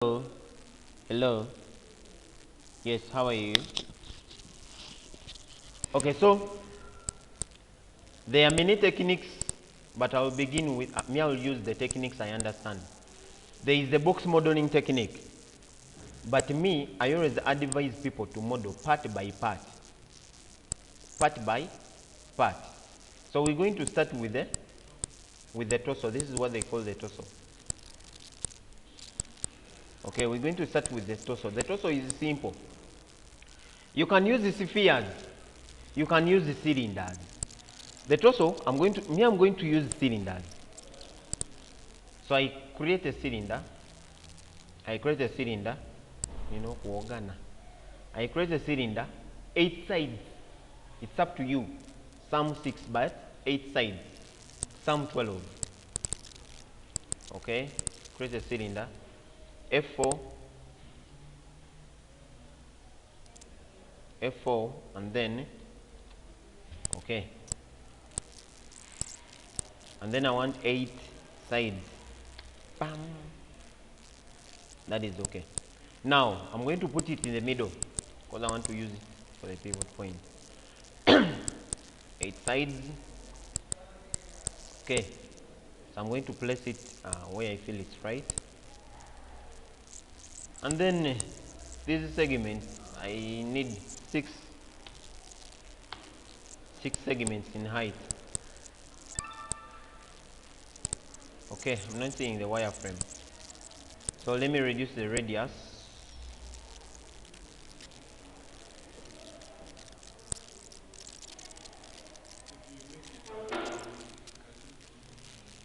Hello. Hello. Yes, how are you? Okay, so there are many techniques, but I'll begin with I'll use the techniques I understand. There is the box modeling technique, but I always advise people to model part by part. Part by part. So we're going to start with the torso. This is what they call the torso. Okay, we're going to start with the torso. The torso is simple. You can use the spheres. You can use the cylinders. The torso, I'm going to use cylinders. So I create a cylinder. Kuogana. I create a cylinder, 8 sides. It's up to you. Some 6, but 8 sides. Some 12. Okay, create a cylinder, F4, F4, and then, okay. And then I want 8 sides. Bam. That is okay. Now, I'm going to put it in the middle because I want to use it for the pivot point. 8 sides. Okay. So I'm going to place it where I feel it's right. And then this segment, I need 6 segments in height. Okay, I'm not seeing the wireframe. So let me reduce the radius.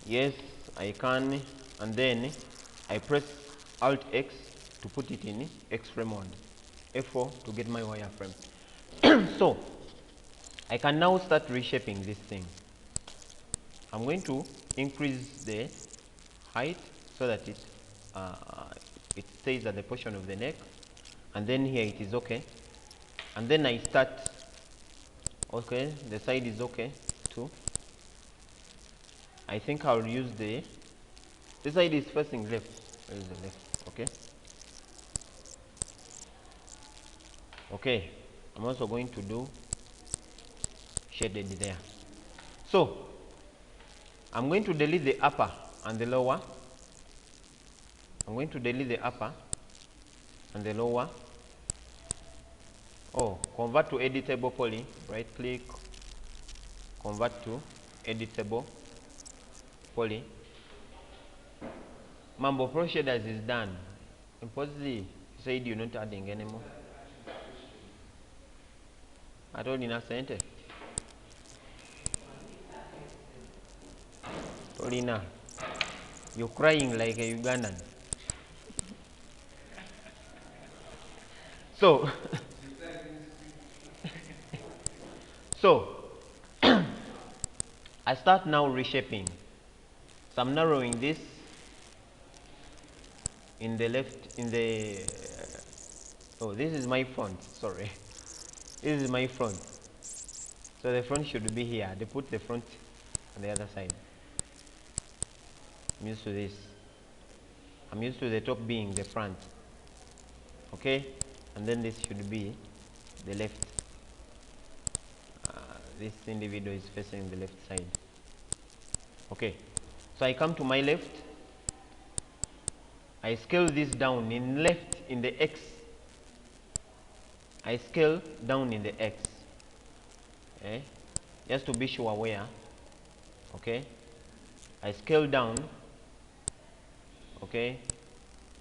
Yes, I can, and then I press Alt X to put it in X-ray mode. F4 to get my wireframe. So I can now start reshaping this thing. I'm going to increase the height so that it stays at the portion of the neck, and then here it is okay. And then I start. Okay, the side is okay too. I think I'll use this side is facing left. Where is the left? Okay. Okay, I'm also going to do shaded there. So I'm going to delete the upper and the lower. I'm going to delete the upper and the lower. Oh, convert to editable poly. Right click, convert to editable poly. Mambo Pro Shaders is done. Impulsively, you said you're not adding anymore. I told you not sent it. Tolina, you're crying like a Ugandan. So, I start now reshaping. So I'm narrowing this in the left, oh, this is my front, sorry. This is my front. So the front should be here. They put the front on the other side. I'm used to this. I'm used to the top being the front. Okay? And then this should be the left. This individual is facing the left side. Okay. So I come to my left. I scale this down in left in the X. I scale down in the X. Okay? Just to be sure where. Okay? I scale down. Okay?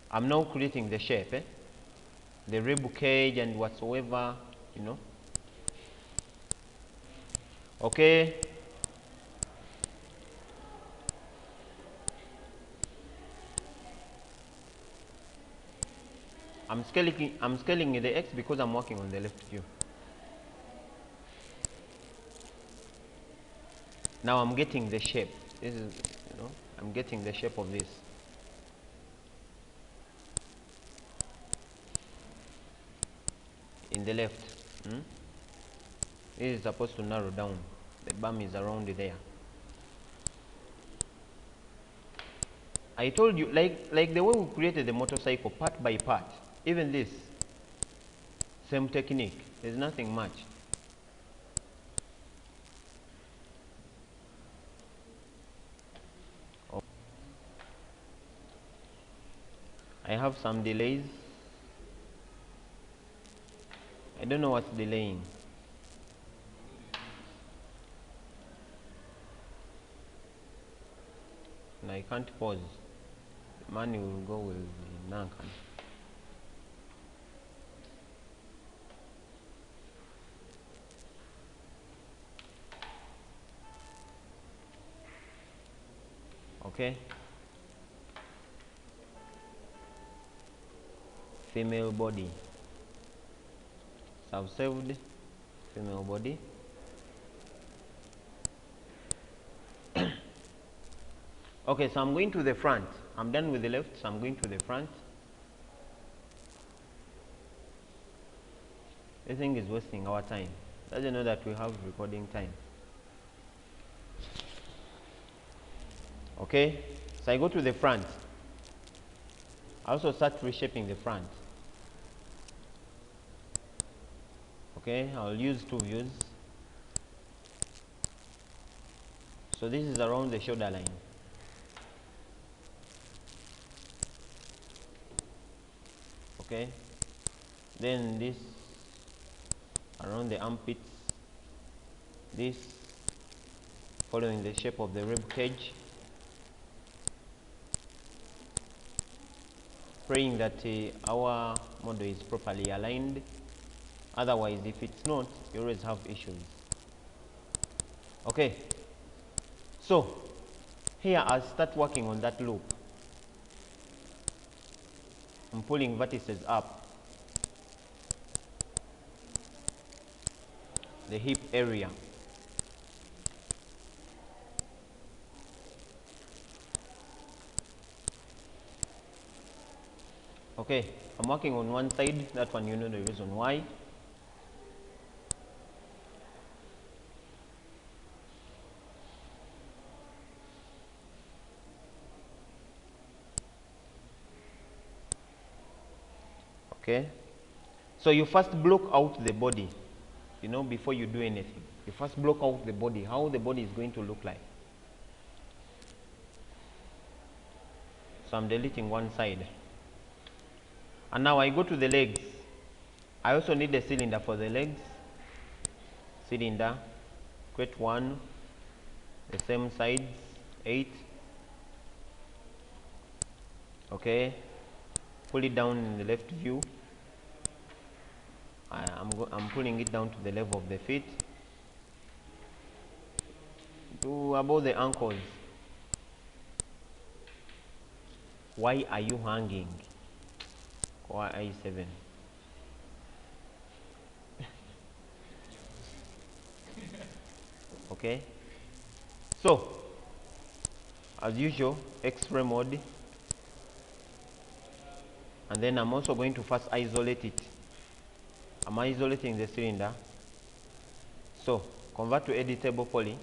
I'm now creating the shape. The rib cage and whatsoever, you know. Okay? I'm scaling the X because I'm working on the left view. Now I'm getting the shape. This is, you know, I'm getting the shape of this. In the left. This is supposed to narrow down. The bum is around there. I told you, like the way we created the motorcycle part by part, even this, same technique, there's nothing much. Oh. I have some delays. I don't know what's delaying. And I can't pause. The money will go with the Nankan. Okay. Female body. So I've saved female body. Okay, so I'm going to the front. I'm done with the left, so I'm going to the front. This thing is wasting our time. Doesn't know that we have recording time. Okay, so I go to the front. I also start reshaping the front. Okay, I'll use two views. So this is around the shoulder line. Okay, then this around the armpits, this following the shape of the rib cage, praying that our model is properly aligned. Otherwise, if it's not, you always have issues. Okay, so here I'll start working on that loop. I'm pulling vertices up, the hip area. Okay, I'm working on one side, that one you know the reason why. Okay, so you first block out the body, you know, before you do anything. You first block out the body, how the body is going to look like. So I'm deleting one side. And now I go to the legs. I also need a cylinder for the legs. Cylinder, create one, the same sides, 8. Okay, pull it down in the left view. I'm pulling it down to the level of the feet, to above the ankles. Why are you hanging? Core I7. Okay, so as usual, X-ray mode, and then I'm also going to first isolate it. I'm isolating the cylinder. So convert to editable poly.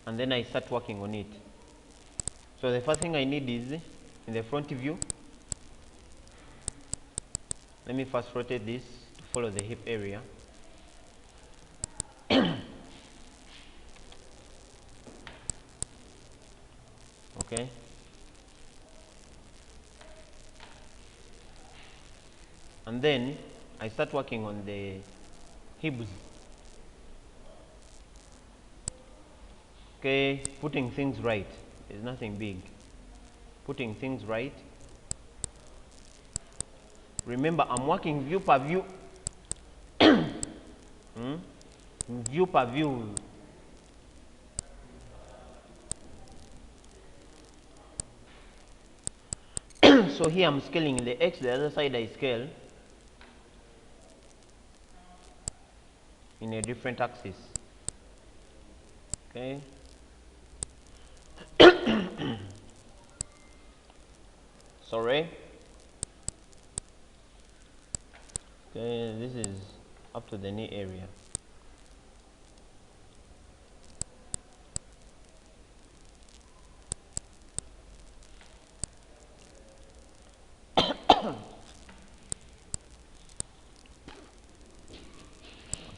And then I start working on it. So the first thing I need is in the front view. Let me first rotate this to follow the hip area. Okay. And then I start working on the hips. Okay, putting things right. There's nothing big. Putting things right. Remember, I'm working view per view. View per view. So here I'm scaling the X, the other side I scale in a different axis. Okay. Sorry. Okay, this is up to the knee area. What's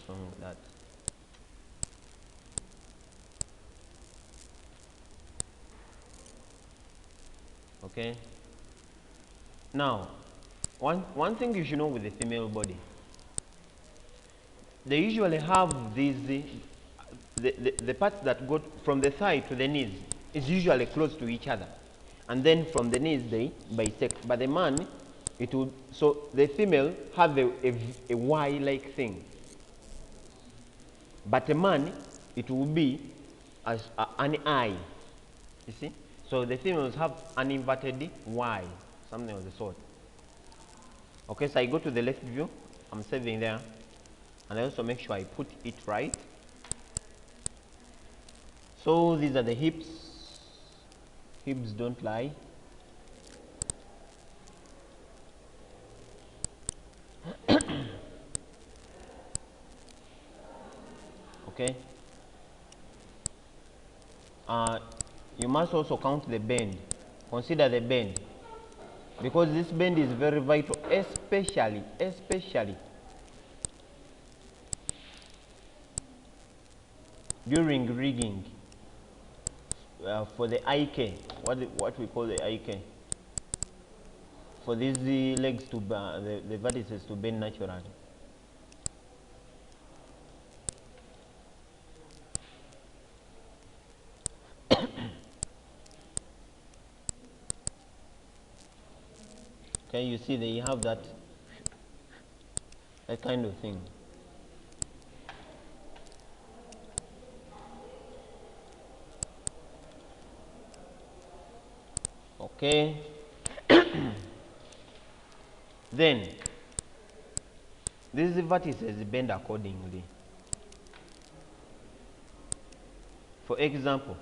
wrong with that? Okay. Now, one thing you should know with the female body, they usually have these the parts that go from the thigh to the knees is usually close to each other, and then from the knees they bisect. But the man, it would, so the female have a Y-like thing, but a man it will be as an I. You see, so the females have an inverted Y, something of the sort. Okay, so I go to the left view, I'm saving there, and I also make sure I put it right. So these are the hips. Hips don't lie. Okay. You must also count the bend. Consider the bend, because this bend is very vital, especially during rigging, for the IK, what we call the IK, for these legs to the vertices to bend naturally. Okay, you see they have that kind of thing. Okay. Then these vertices bend accordingly. For example,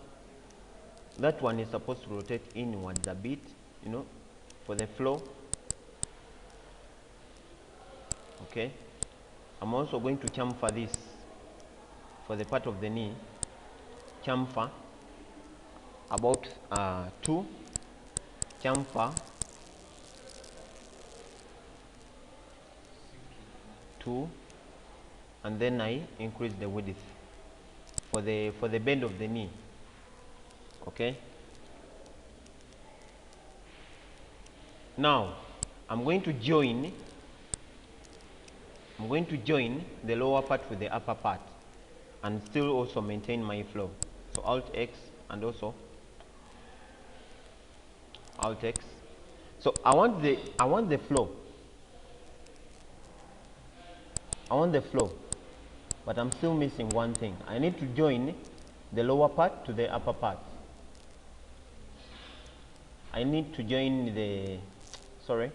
that one is supposed to rotate inwards a bit, you know, for the flow. Okay. I'm also going to chamfer this for the part of the knee. Chamfer about 2. Chamfer 2, and then I increase the width for the bend of the knee. Okay. Now I'm going to join the lower part with the upper part, and still also maintain my flow. So Alt X and also Alt X. So I want the flow. I want the flow, but I'm still missing one thing. I need to join the lower part to the upper part. I need to join the, sorry,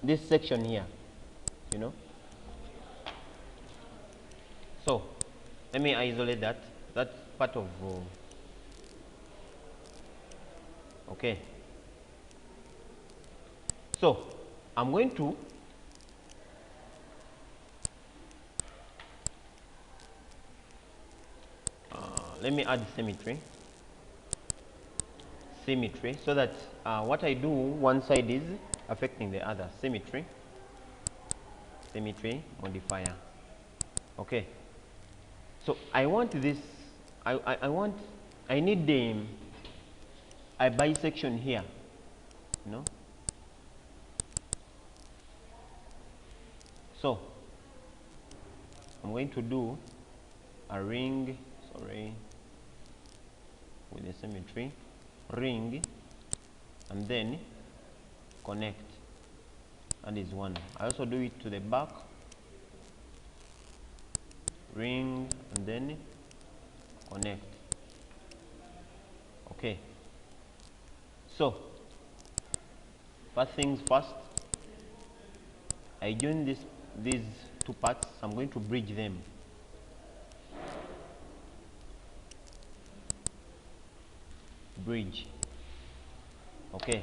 this section here, you know. So let me isolate that. That's part of okay. So I'm going to let me add symmetry, so that what I do one side is affecting the other. Symmetry modifier. Okay, so I want this, I need a bisection here, you know. So I'm going to do a ring, sorry, with the symmetry, ring, and then connect. That is one. I also do it to the back, ring, and then connect. Okay. So first things first, I join these two parts. I'm going to bridge them. Bridge. Okay.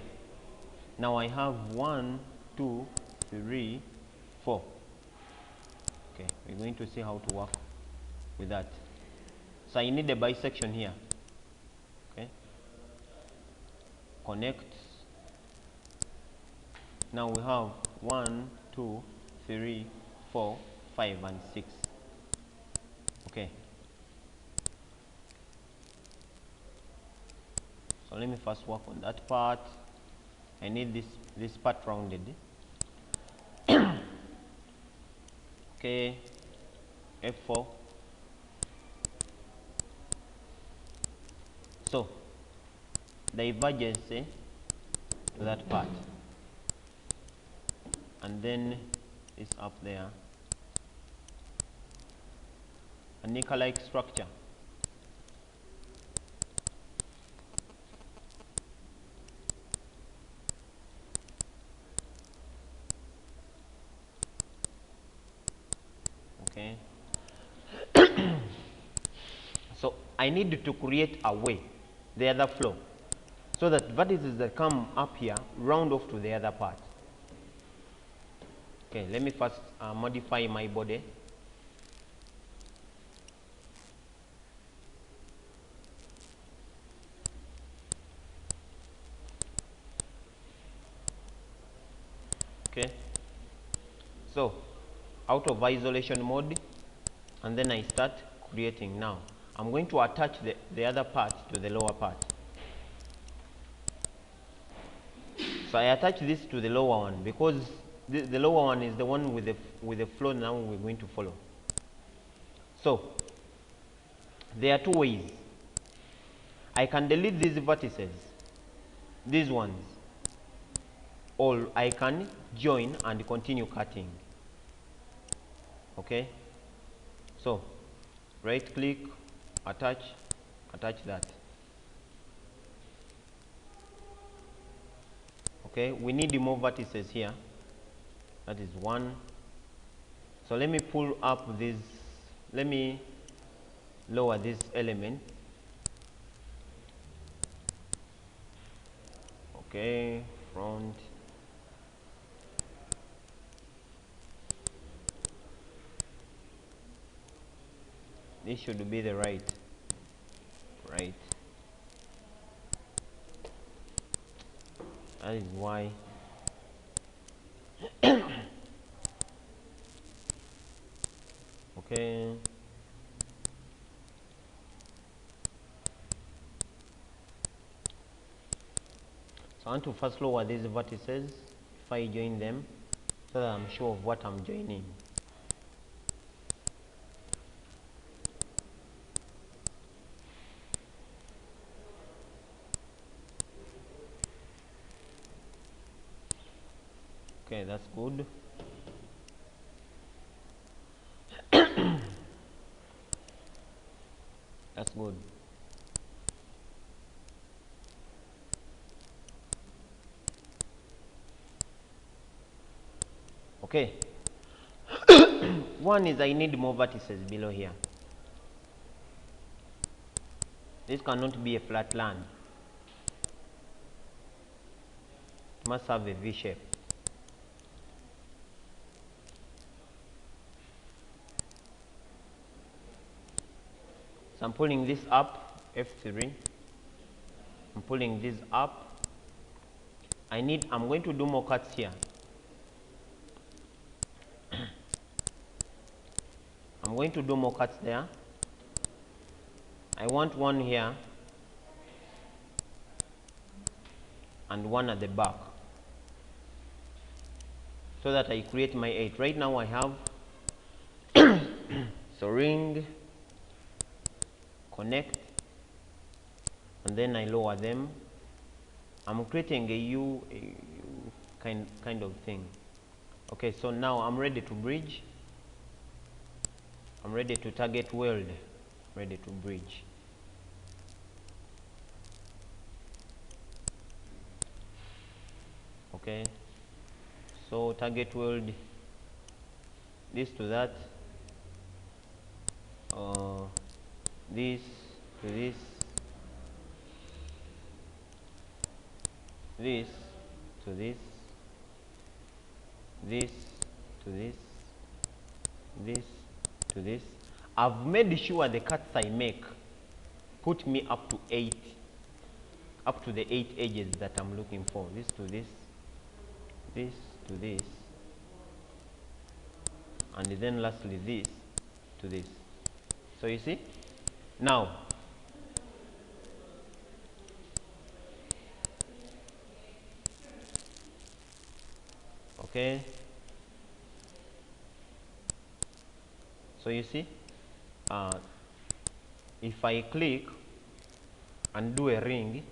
Now I have 1, 2, 3, 4. Okay, we're going to see how to work with that. So I need a bisection here. Okay, connect. Now we have 1, 2, 3, 4, 5, and 6. Okay. So let me first work on that part. I need this part rounded. Okay, F4. So divergence to that part, and then it's up there. A nickel-like structure. Okay. So I need to create a way, the other flow, so that vertices that come up here round off to the other part. Okay, let me first modify my body. Okay, so out of isolation mode, and then I start creating. Now I'm going to attach the other part to the lower part. So I attach this to the lower one because the lower one is the one with the flow now we're going to follow. So there are two ways. I can delete these vertices, these ones, or I can join and continue cutting. Okay, so right click, attach that. Okay, we need more vertices here. That is 1. So let me pull up this, let me lower this element. Okay, front. This should be the right. That is why. Okay. So I want to first lower these vertices if I join them, so that I'm sure of what I'm joining. Okay, that's good. That's good. Okay. One is I need more vertices below here. This cannot be a flat line. It must have a V shape. So I'm pulling this up, F3. I'm pulling this up. I'm going to do more cuts here. I'm going to do more cuts there. I want one here and one at the back, so that I create my 8. Right now I have so ring, connect, and then I lower them. I'm creating a U kind of thing. Okay, so now I'm ready to bridge. I'm ready to target weld, ready to bridge. Okay, so target weld this to that, this to this, this to this, this to this to this. I've made sure the cuts I make put me up to the 8 edges that I'm looking for. This to this to this, and then lastly this to this. So you see, now okay, so you see, if I click and do a ring,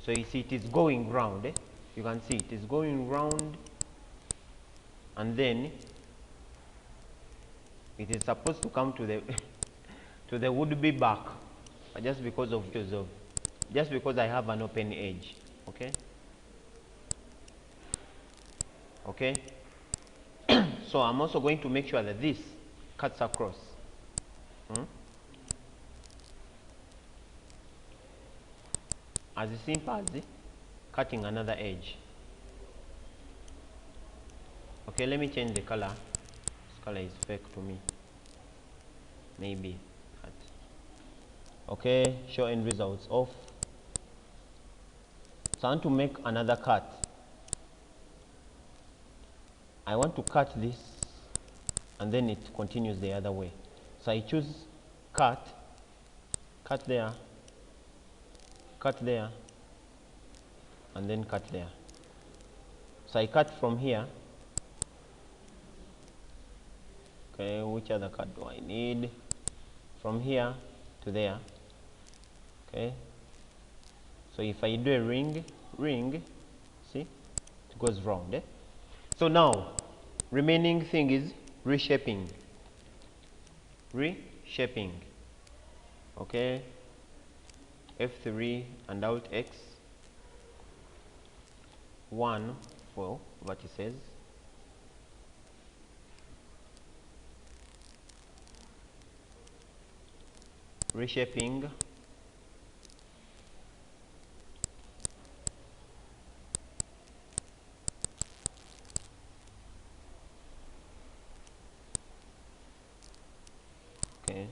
so you see it is going round, you can see it is going round, and then it is supposed to come to the to the would-be back, just because I have an open edge. Okay, okay. So I'm also going to make sure that this cuts across. As simple as cutting another edge. Okay, let me change the color. This color is fake to me. Maybe. Okay, show end results off. So I want to make another cut. I want to cut this, and then it continues the other way. So I choose cut there, and then cut there. So I cut from here. Okay, which other cut do I need? From here to there. Okay, so if I do a ring, see, it goes round. So now remaining thing is reshaping. Okay, F3 and Alt X 1 for vertices, reshaping, okay,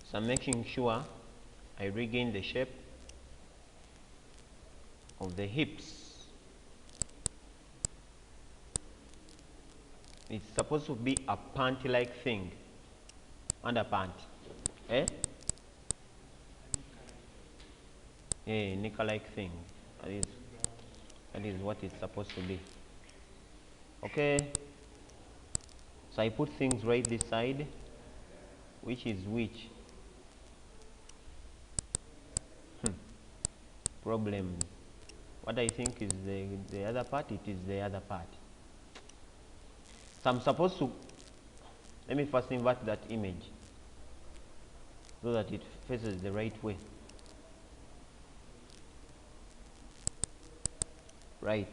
so I'm making sure I regain the shape of the hips. It's supposed to be a panty-like thing, underpant, knicker-like thing. That is what it's supposed to be. Okay, so I put things right this side, which is which. Problem. What I think is the other part, it is the other part. So I'm supposed to, let me first invert that image so that it faces the right way. Right.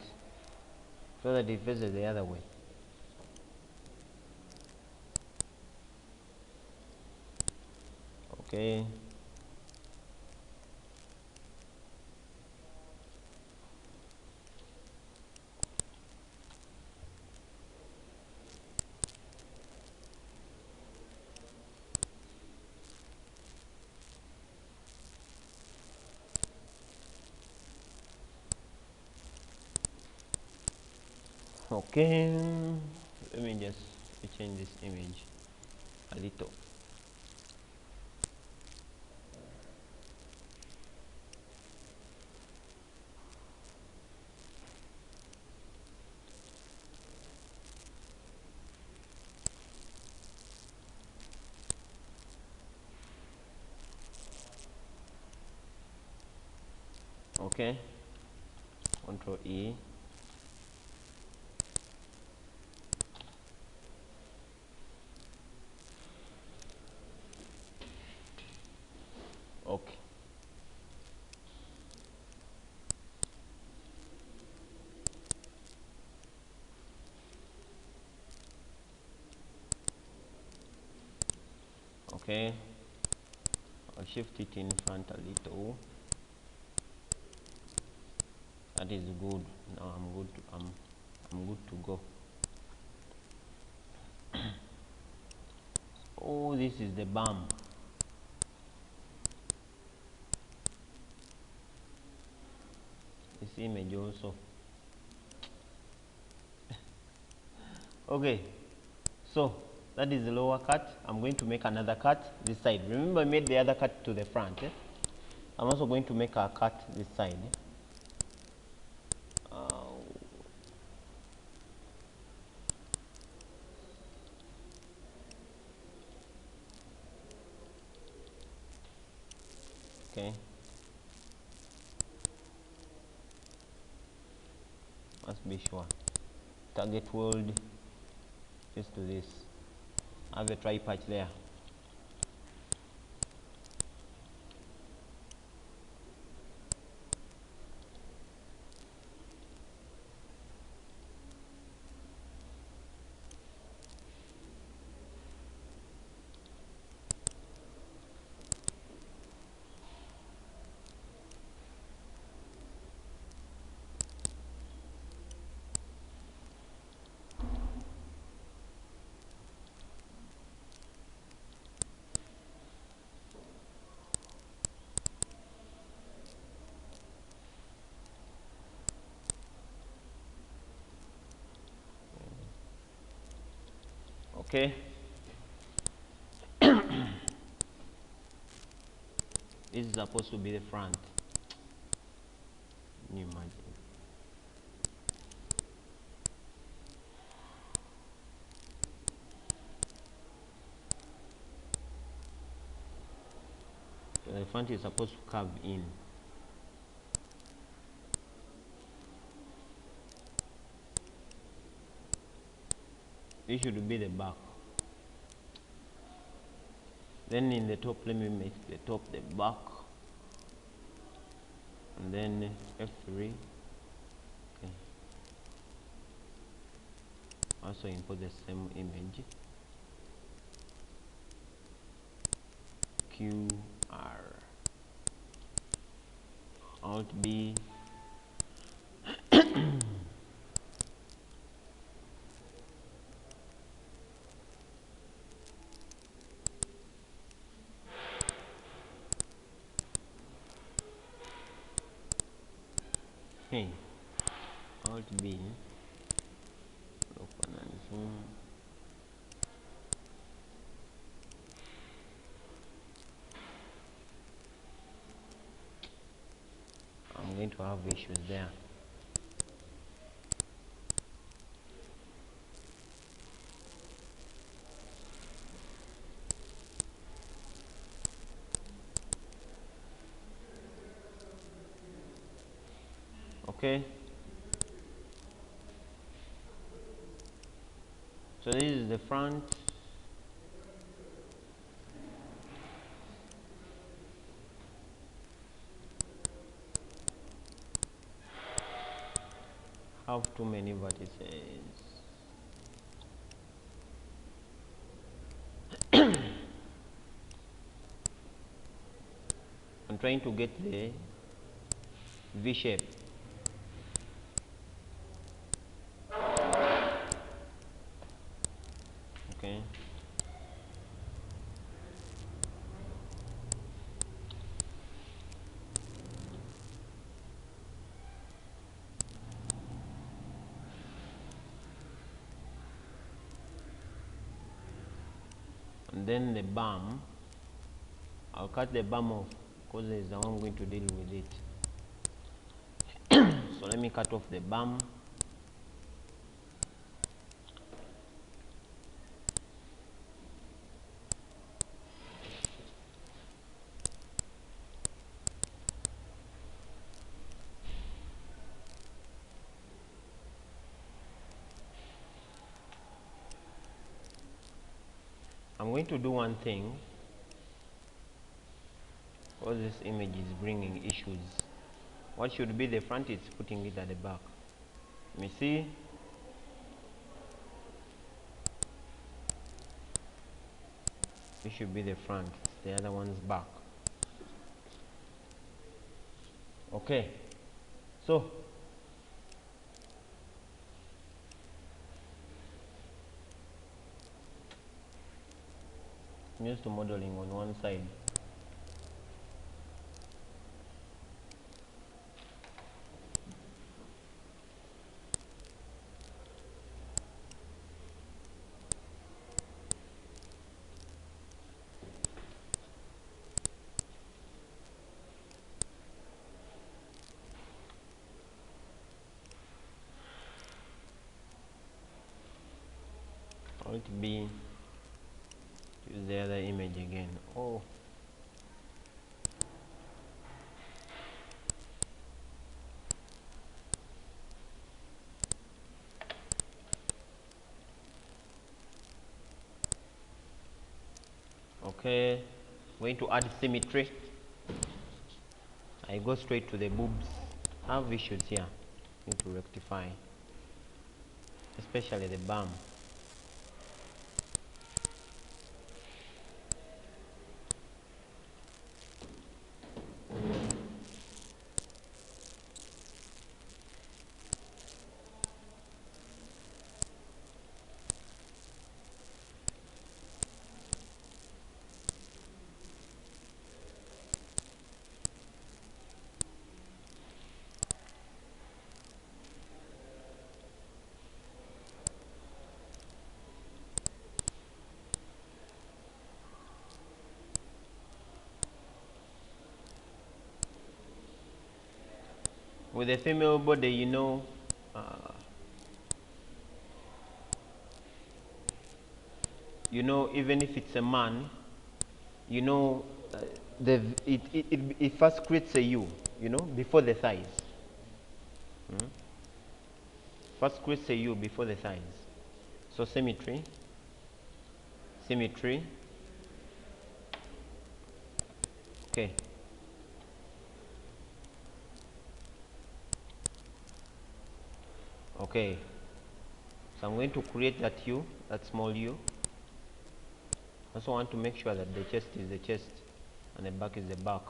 So that it faces the other way. Okay. Okay, let me just change this image a little. Okay, Control E. Okay. Okay, I'll shift it in front a little. That is good. Now I'm good to go. Oh, this is the bum. This image also. Okay, so that is the lower cut. I'm going to make another cut this side. Remember I made the other cut to the front. I'm also going to make a cut this side. Okay, must be sure. Target weld just to this. I have a try patch there. Okay. This is supposed to be the front. Can you imagine? So the front is supposed to curve in. This should be the back. Then in the top, let me make the top the back. And then F3. Okay. Also import the same image. QR. Alt B. Hey, Alt B, open and zoom. I'm going to have issues there. Okay. So this is the front. Have too many vertices. I'm trying to get the V shape. Okay. And then the bum, I'll cut the bum off because there's the one going to deal with it. So let me cut off the bum. I'm going to do one thing because this image is bringing issues. What should be the front is putting it at the back. Let me see. This should be the front, the other one's back. Okay, so I'm used to modeling on one side. Alt B, use the other image again. Oh, okay, going to add symmetry. I go straight to the boobs. I have issues here, need to rectify, especially the bum. With a female body, even if it's a man, you know, it first creates a U, before the thighs. First creates a U before the thighs. So symmetry, symmetry. Okay. Okay. So I'm going to create that U, that small U. I also want to make sure that the chest is the chest and the back is the back.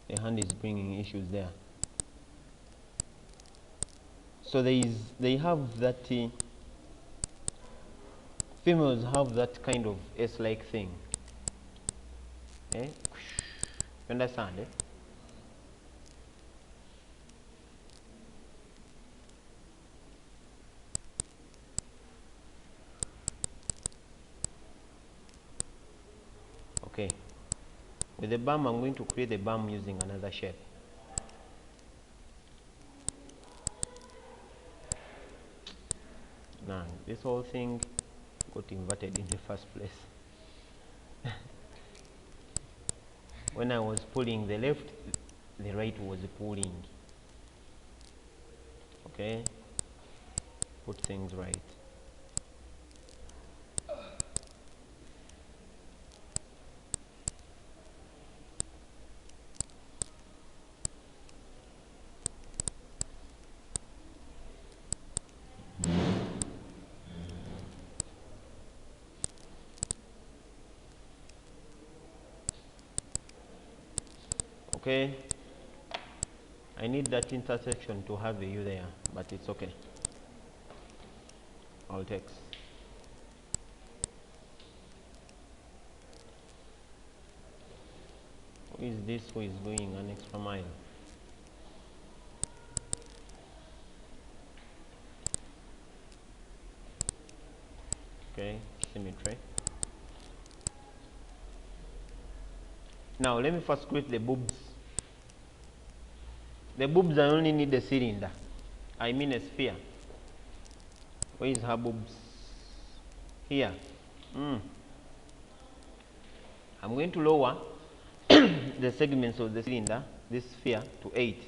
The hand is bringing issues there. So they have that, females have that kind of S-like thing. You understand, Okay. With the bum, I'm going to create the bum using another shape. Now, this whole thing got inverted in the first place. When I was pulling the left, the right was pulling. Okay, put things right. Okay, I need that intersection to have a U there, but it's okay. Alt X. Who is this who is going an extra mile? Okay, symmetry. Now let me first create the boobs. The boobs, I only need a cylinder. I mean a sphere. Where is her boobs? Here. I'm going to lower the segments of the cylinder, this sphere, to 8.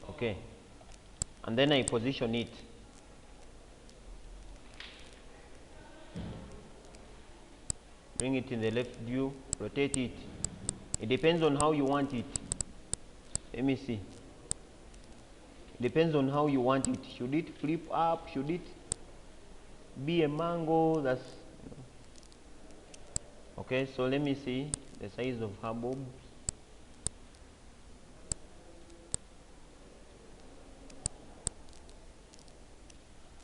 Okay. And then I position it. Bring it in the left view, rotate it It depends on how you want it. Let me see. Depends on how you want it. Should it flip up? Should it be a mango? That's okay. So let me see the size of her bulb.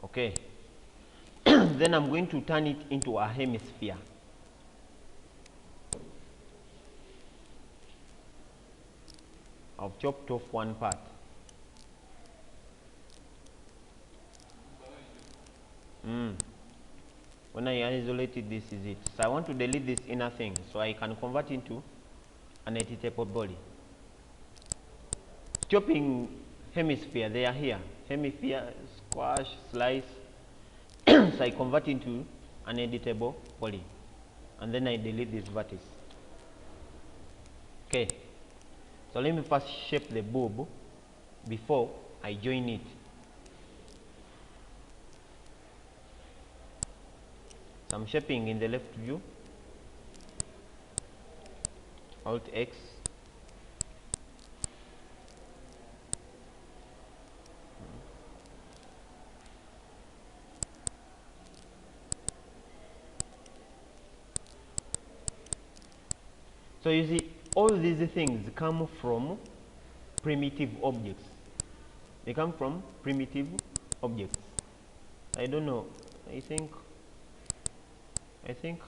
Okay. Then I'm going to turn it into a hemisphere. I've chopped off one part. When I isolated, this is it. So I want to delete this inner thing so I can convert into an editable body. Chopping hemisphere, they are here. Hemisphere, squash, slice. So I convert into an editable poly. And then I delete this vertex. Okay. So let me first shape the bulb before I join it. So I'm shaping in the left view. Alt X. So you see, all these things come from primitive objects. They come from primitive objects. I don't know. I think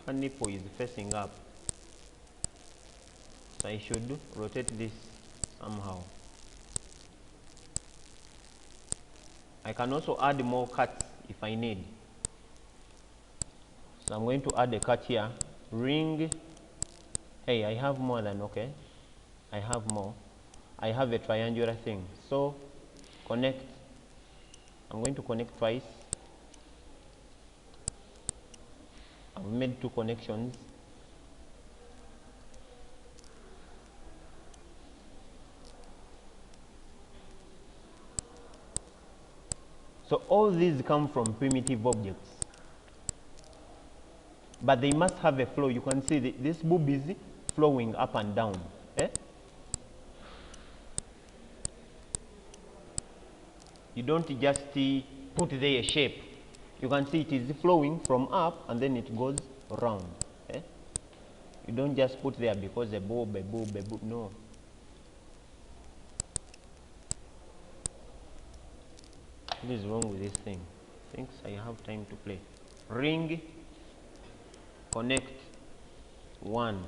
her nipple is facing up. So I should rotate this somehow. I can also add more cuts if I need. So I'm going to add a cut here. Ring. Hey, I have more than, okay. I have more. I have a triangular thing. So connect. I'm going to connect twice. I've made 2 connections. So all these come from primitive objects. But they must have a flow. You can see this bulb is flowing up and down. You don't just put there a shape. You can see it is flowing from up and then it goes round. You don't just put there because a bulb, no. What is wrong with this thing? Thinks I have time to play. Ring, connect, 1.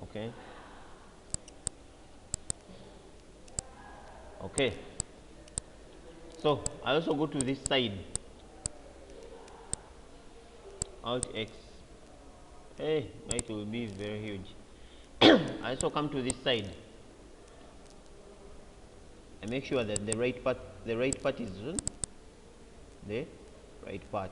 Okay. Okay. So I also go to this side. Alt X. Hey, it will be very huge. I also come to this side. I make sure that the right part is the right part.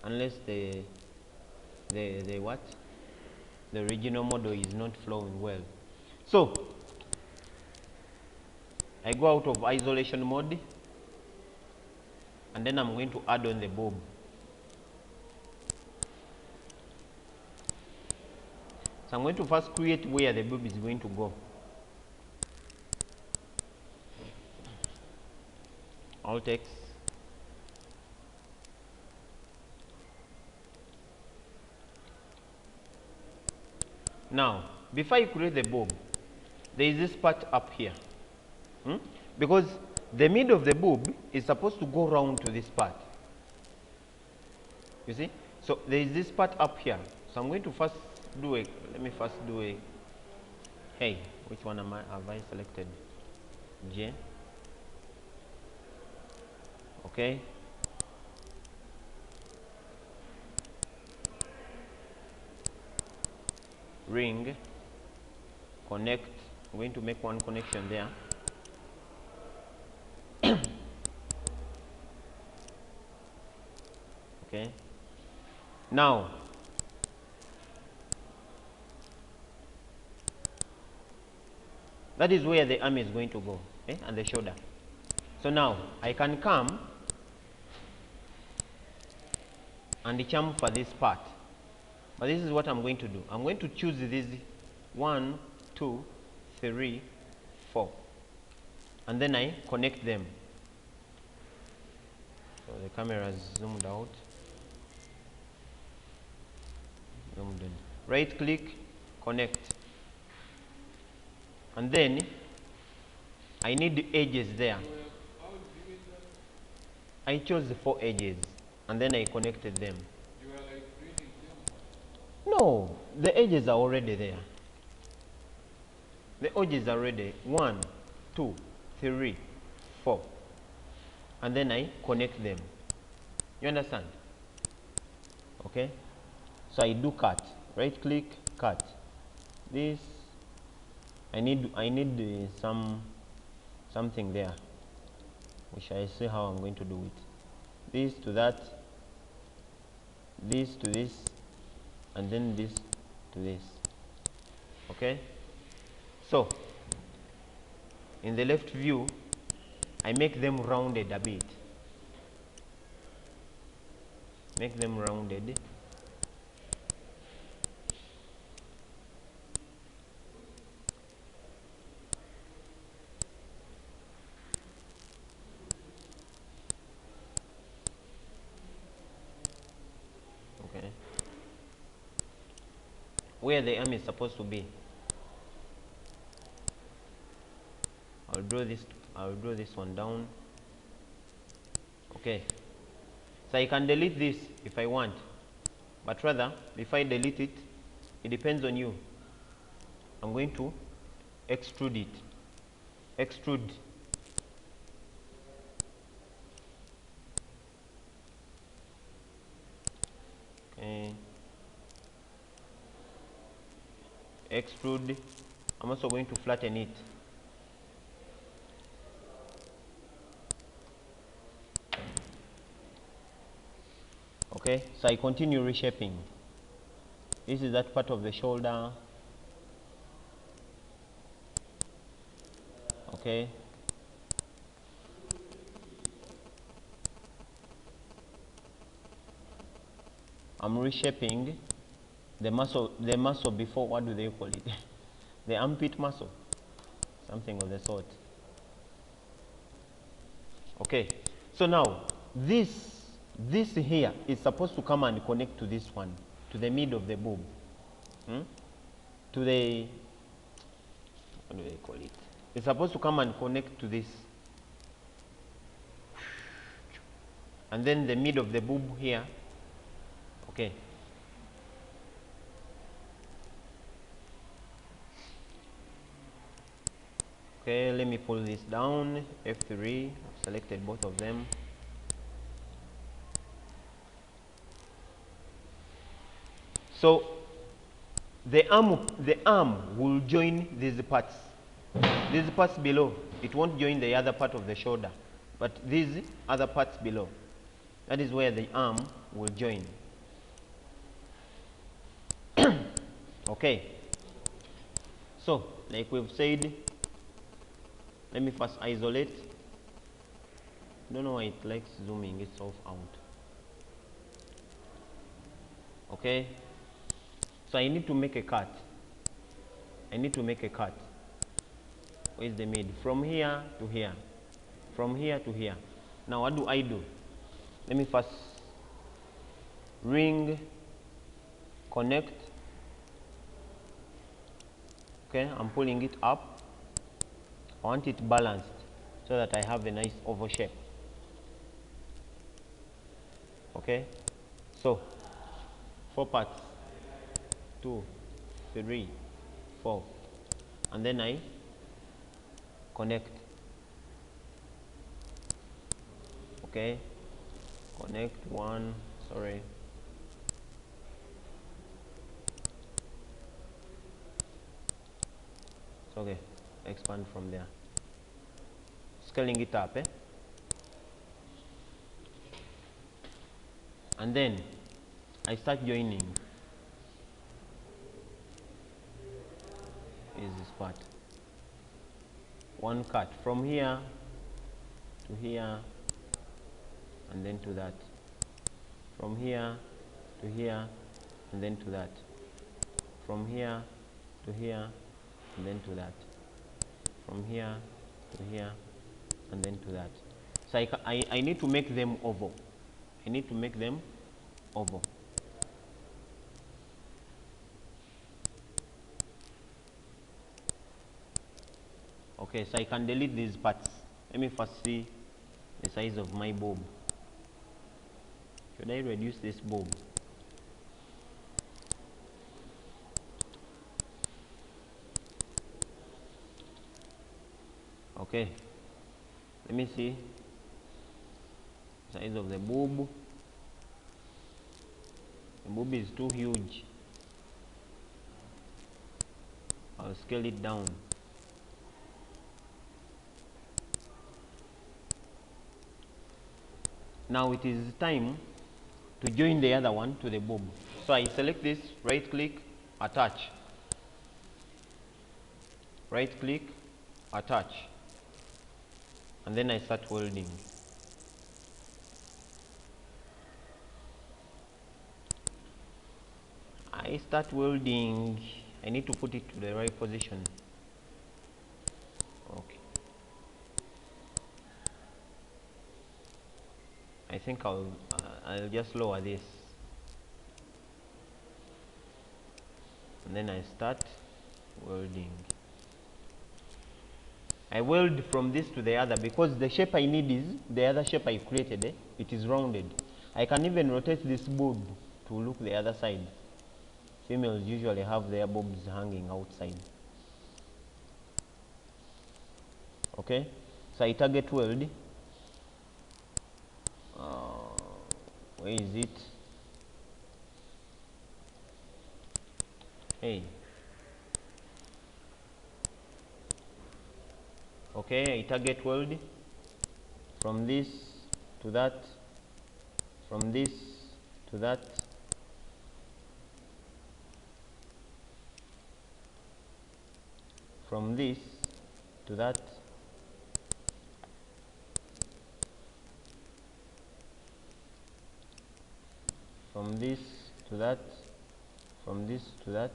Unless the what? The original model is not flowing well. So I go out of isolation mode and then I'm going to add on the bulb. So I'm going to first create where the bulb is going to go. Alt X. Now, before you create the bulb, there is this part up here. Because the mid of the bulb is supposed to go round to this part. You see? So there is this part up here. So I'm going to first do a, let me first do a, hey, which one have I selected? J. Okay. Ring, connect. I'm going to make one connection there. Okay. Now That is where the arm is going to go, and the shoulder. So now I can come and chamfer this part. But this is what I'm going to do. I'm going to choose these 1, 2, 3, 4. And then I connect them. So the camera is zoomed out. Zoomed in. Right click, connect. And then I need the edges there. I chose the 4 edges and then I connected them. You are like bringing them. No, the edges are already there. The edges are ready. 1, 2, 3, 4. And then I connect them. You understand? Okay? So I do cut. Right click, cut. This I need something there, which I see how I'm going to do it. This to that, this to this, and then this to this. Okay? So in the left view, I make them rounded a bit. Make them rounded. Okay. Where the arm is supposed to be. I'll draw this one down. Okay. So I can delete this if I want. But rather, if I delete it, it depends on you. I'm going to extrude it. Extrude. Okay. Extrude. I'm also going to flatten it. Okay, so I continue reshaping. This is that part of the shoulder. Okay. I'm reshaping the muscle before, what do they call it? The armpit muscle, something of the sort. Okay, so now this here is supposed to come and connect to this one, to the mid of the boob, to the, what do they call it? It's supposed to come and connect to this, and then the mid of the boob here. Okay. Okay, let me pull this down. F3. I've selected both of them. So the arm will join these parts. These parts below, it won't join the other part of the shoulder, but these other parts below, that is where the arm will join. Okay. So, like we've said, let me first isolate. Don't know why it likes zooming itself out. Okay. So I need to make a cut. I need to make a cut. Where is the mid? From here to here. From here to here. Now what do I do? Let me first ring, connect. Okay, I'm pulling it up. I want it balanced so that I have a nice oval shape. Okay, so 4 parts, 2, 3, 4, and then I connect. Okay, connect 1, sorry. Okay, expand from there. Scaling it up, and then I start joining. Is this part. one cut from here to here and then to that, from here to here and then to that, from here to here and then to that, from here to here and then to that. So I need to make them oval. I need to make them oval. Okay, so I can delete these parts. Let me first see the size of my bulb. Should I reduce this bulb? Okay, let me see the size of the bulb. The bulb is too huge. I'll scale it down. Now it is time to join the other one to the bulb. So I select this, right click, attach. Right click, attach. And then I start welding. I start welding. I need to put it to the right position. Okay. I think I'll just lower this. And then I start welding. I weld from this to the other because the shape I need is the other shape I created. It is rounded. I can even rotate this bulb to look the other side. Females usually have their bulbs hanging outside. Okay, so I target weld. Where is it? Hey. Okay, I target weld from this to that, from this to that, from this to that, from this to that, from this to that.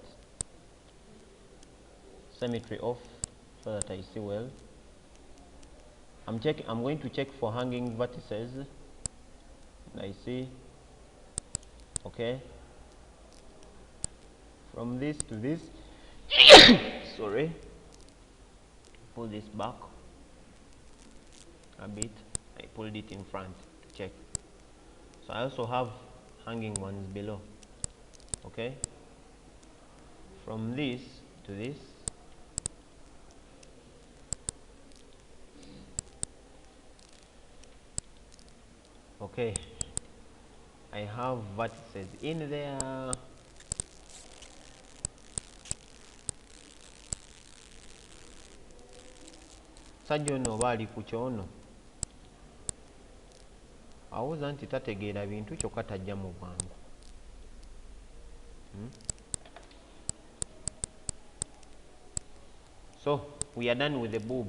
Symmetry off so that I see well. I'm going to check for hanging vertices. I see. Okay. From this to this. Sorry. Pull this back a bit. I pulled it in front to check. So I also have hanging ones below. Okay. From this to this. Okay, I have vertices in there. Sajja ono oba ali ku kyono awuza nti tategeera bintu kyokka tajja mu bwangu. So we are done with the bulb,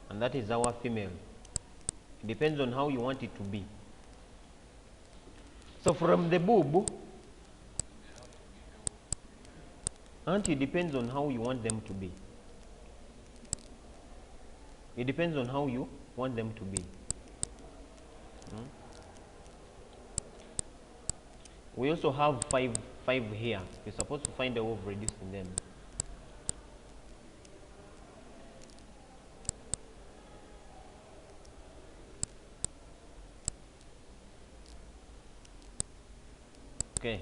and that is our female. It depends on how you want it to be. So from the bulb, and it depends on how you want them to be. It depends on how you want them to be. We also have five here. You're supposed to find a way of reducing them. Okay.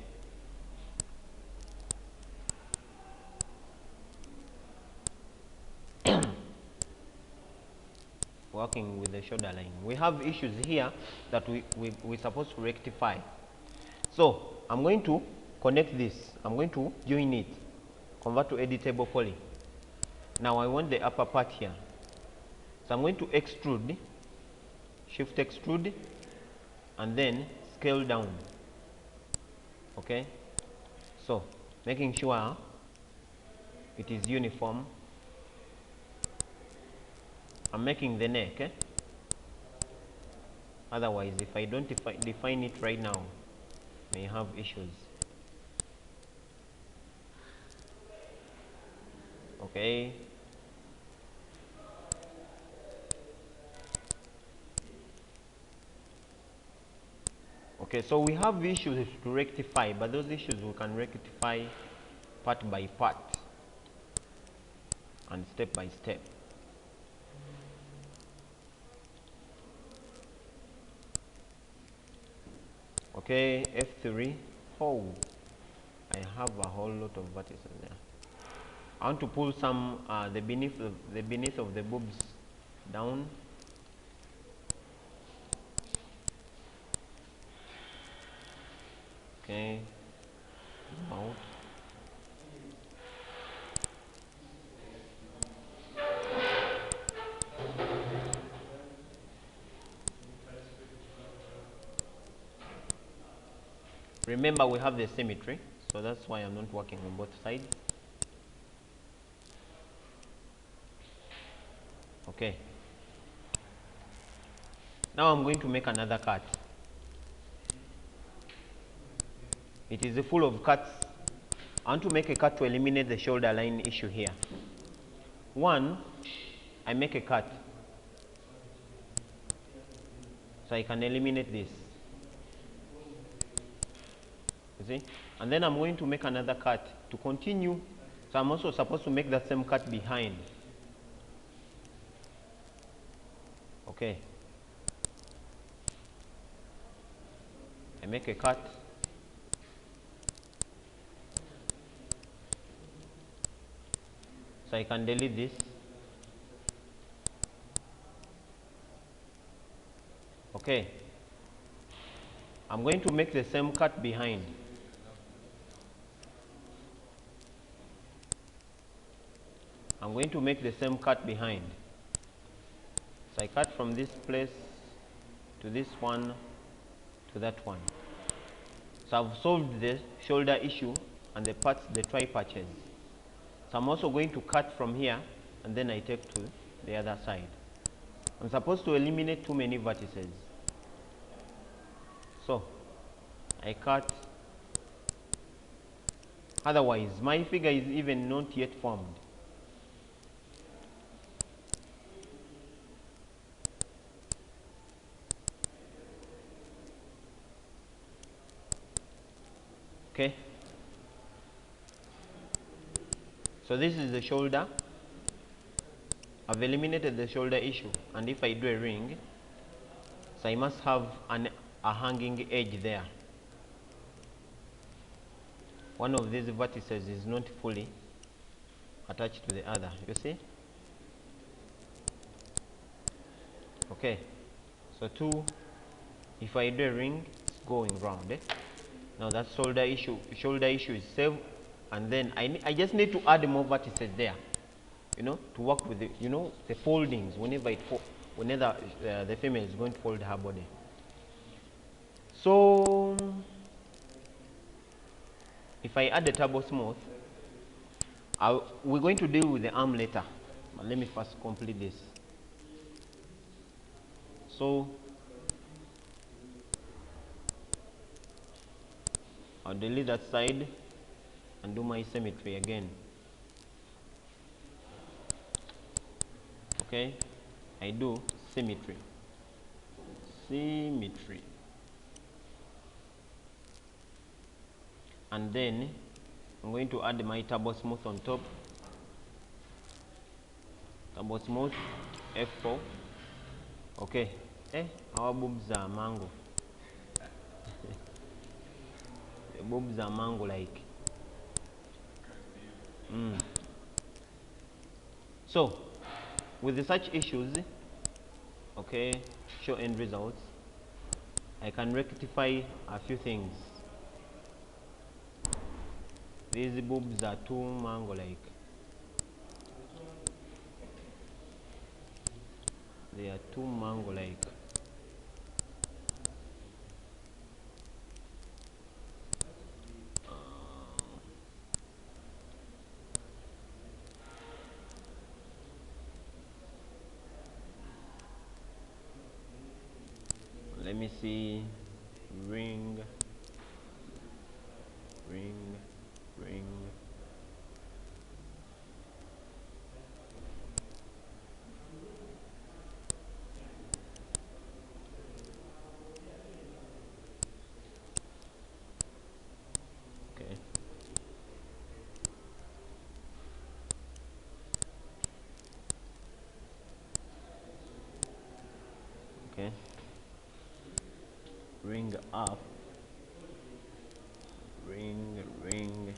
Working with the shoulder line. We have issues here that we're supposed to rectify. So I'm going to connect this. I'm going to join it. Convert to editable poly. Now I want the upper part here. So I'm going to extrude, shift extrude, and then scale down. Okay. So making sure it is uniform. I'm making the neck, eh? Otherwise, if I don't define it right now, may have issues. Okay. Okay, so we have issues to rectify, but those issues we can rectify part by part and step by step. Okay, F3. Oh, I have a whole lot of vertices there. I want to pull some the beneath of the boobs down. Okay, out. Remember, we have the symmetry, so that's why I'm not working on both sides. Okay. Now I'm going to make another cut. It is full of cuts. I want to make a cut to eliminate the shoulder line issue here. One, I make a cut, so I can eliminate this. You see? And then I'm going to make another cut to continue. So I'm also supposed to make that same cut behind. Okay. I make a cut. So I can delete this. Okay. I'm going to make the same cut behind. I'm going to make the same cut behind. So I cut from this place to this one to that one. So I've solved the shoulder issue and the tri patches. So I'm also going to cut from here and then I take to the other side. I'm supposed to eliminate too many vertices. So I cut. Otherwise, my figure is even not yet formed. Okay. So this is the shoulder. I've eliminated the shoulder issue, and if I do a ring, so I must have a hanging edge there. One of these vertices is not fully attached to the other, you see? Okay, so two, if I do a ring, it's going round. Eh? Now that shoulder issue is saved, and then I just need to add more vertices there, you know, to work with the, you know, the foldings whenever the female is going to fold her body. So if I add the turbo smooth, we're going to deal with the arm later, but let me first complete this. So I'll delete that side and do my symmetry again. Okay, I do symmetry. And then I'm going to add my turbo smooth on top. Turbo smooth, F4. Okay, our boobs are mango. The boobs are mango like. So, with such issues, okay, show end results, I can rectify a few things. These boobs are too mango like. They are too mango like. let me see, ring, ring, ring. Okay. Okay. Ring up, ring, ring.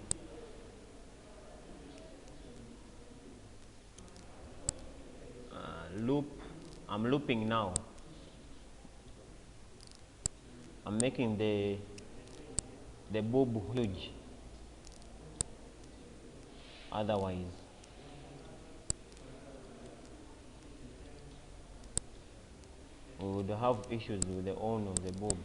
Loop. I'm looping now. I'm making the bulb huge. Otherwise, we would have issues with the own of the bulb.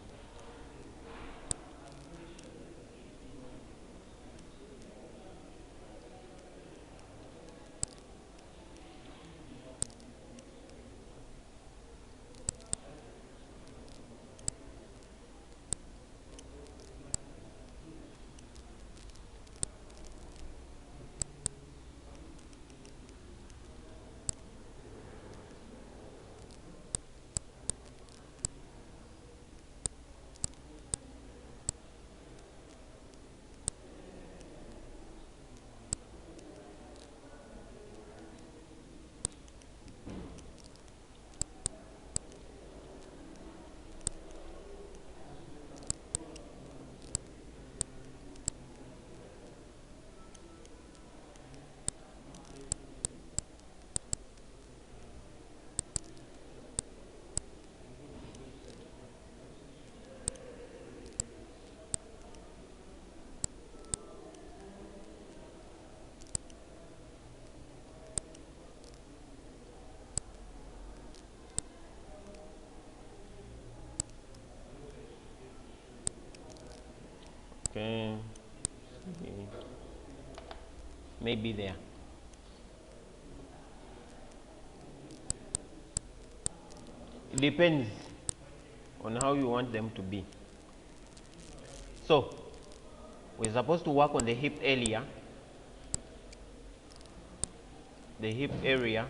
Okay. Maybe there. It depends on how you want them to be. So, we're supposed to work on the hip area. The hip area.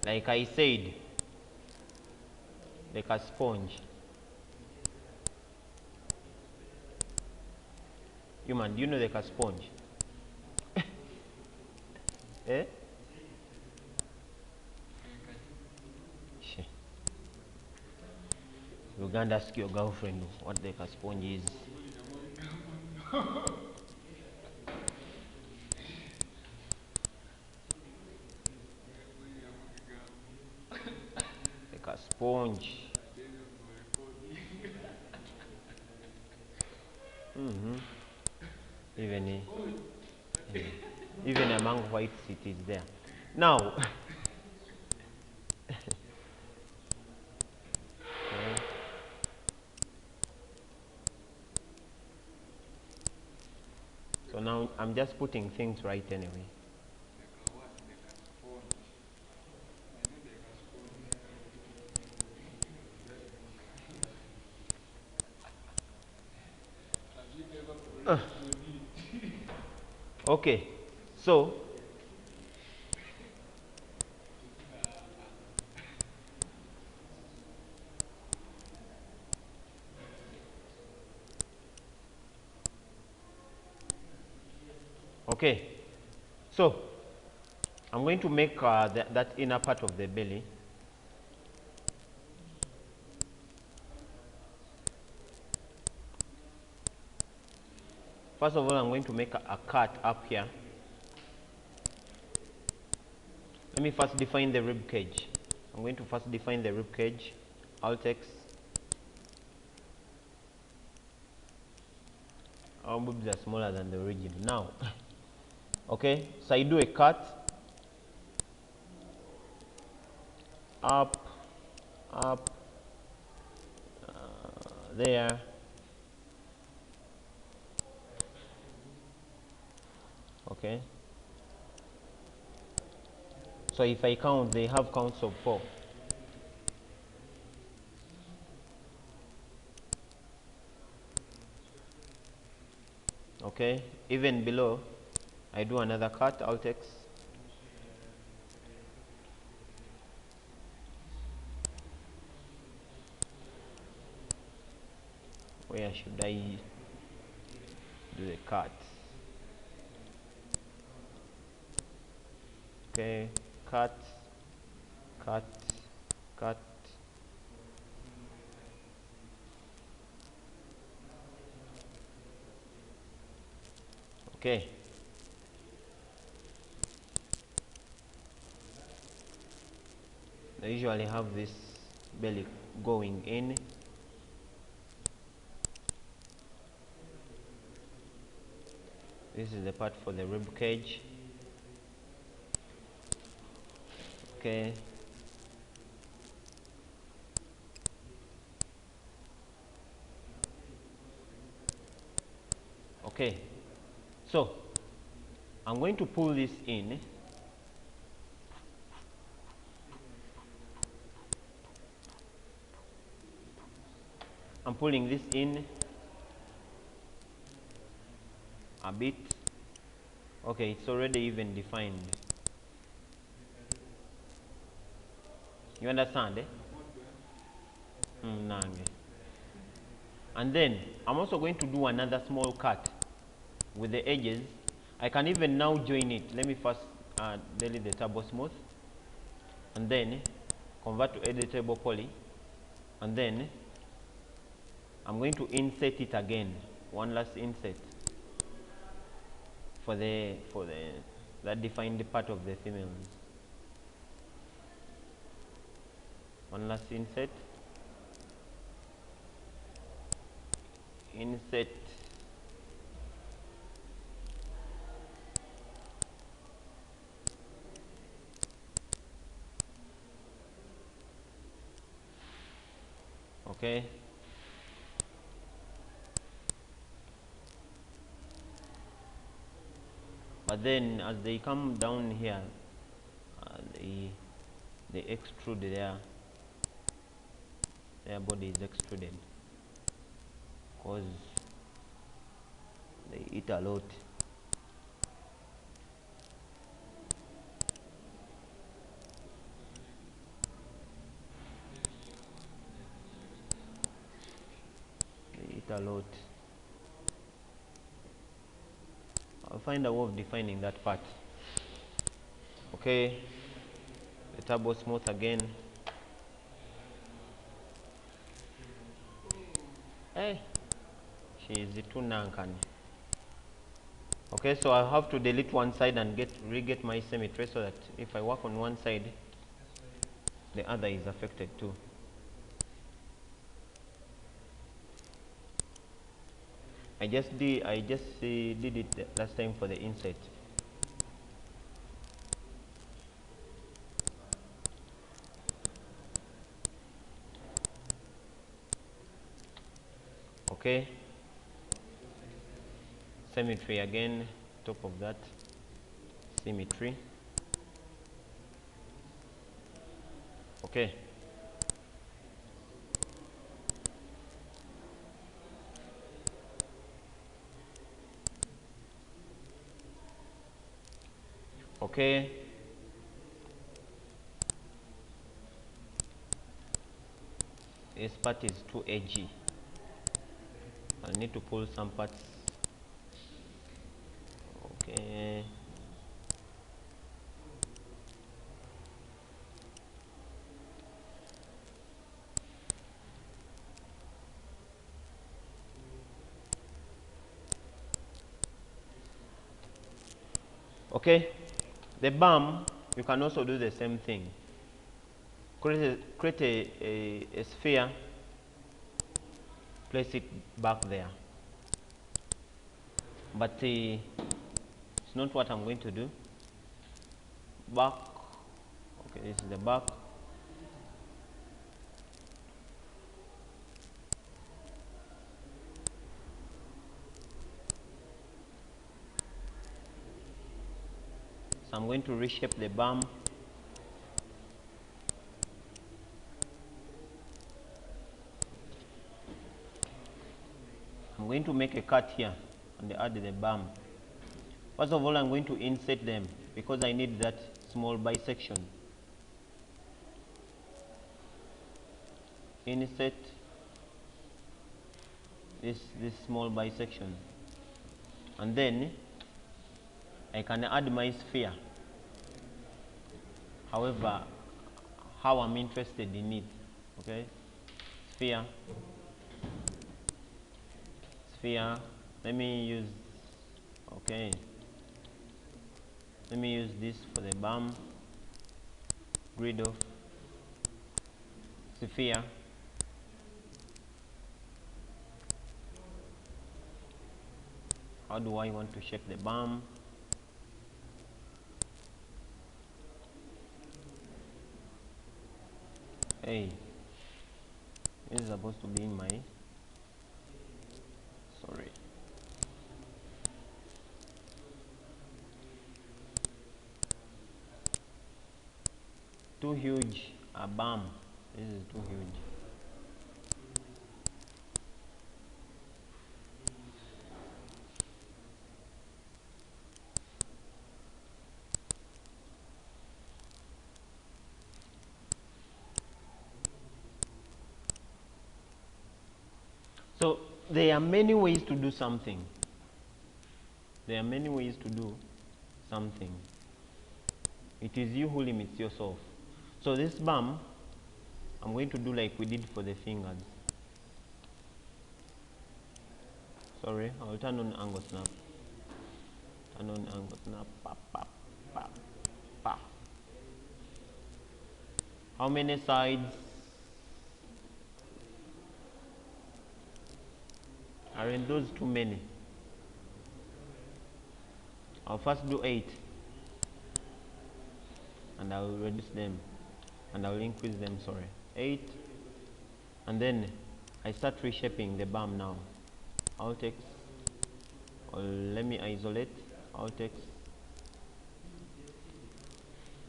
Like I said, like a sponge. Human, do you know like a sponge? Eh? Uganda, ask your girlfriend what the sponge is. Like a sponge. Even even among whites it is there. Now, okay. So now I'm just putting things right anyway. Okay, so okay, so I'm going to make that inner part of the belly. First of all, I'm going to make a cut up here. Let me first define the rib cage. I'm going to first define the rib cage. Alt X. Our boobs are smaller than the origin. Now, okay, so I do a cut. Up, up, there. Okay, so if I count, they have counts of 4. Okay, even below I do another cut, Alt X. Where should I do the cut? Okay, cut, cut, cut. Okay, I usually have this belly going in. This is the part for the rib cage. Okay, okay, so I'm going to pull this in. I'm pulling this in a bit. Okay, it's already even defined. You understand, eh? Nange. And then I'm also going to do another small cut with the edges. I can even now join it. Let me first delete the turbo smooth, and then convert to editable poly, and then I'm going to insert it again. One last insert for the that defined part of the females. One last insert. Insert. Okay. But then as they come down here, they extrude their body is extruded because they eat a lot. They eat a lot. I'll find a way of defining that part. Okay, the turbo smooth again. Hey, she is too nankani. Okay, so I have to delete one side and re-get my symmetry so that if I work on one side, the other is affected too. I just did it last time for the insert. Okay, symmetry again, top of that, symmetry. Okay. Okay. This part is too edgy. I need to pull some parts. Okay. Okay. The bum, you can also do the same thing. Create a sphere, place it back there. But it's not what I'm going to do. Back. Okay, this is the back. So I'm going to reshape the bum. I'm going to make a cut here and add the bum. First of all, I'm going to insert them because I need that small bisection. Insert this small bisection, and then I can add my sphere. However, how I'm interested in it. Okay, sphere. Let me use. Okay. Let me use this for the bum. Grid of sphere. How do I want to shape the bum? Hey, this is supposed to be in my, sorry. Too huge a bum. This is too huge. So there are many ways to do something. There are many ways to do something. It is you who limits yourself. So this bum, I'm going to do like we did for the fingers. Sorry, I'll turn on angle snap. Turn on angle snap. Pop, pop, pop, pop. How many sides? Aren't those too many? I'll first do 8 and I'll reduce them and I'll increase them, sorry. 8, and then I start reshaping the bum now. Alt X, or let me isolate, Alt X.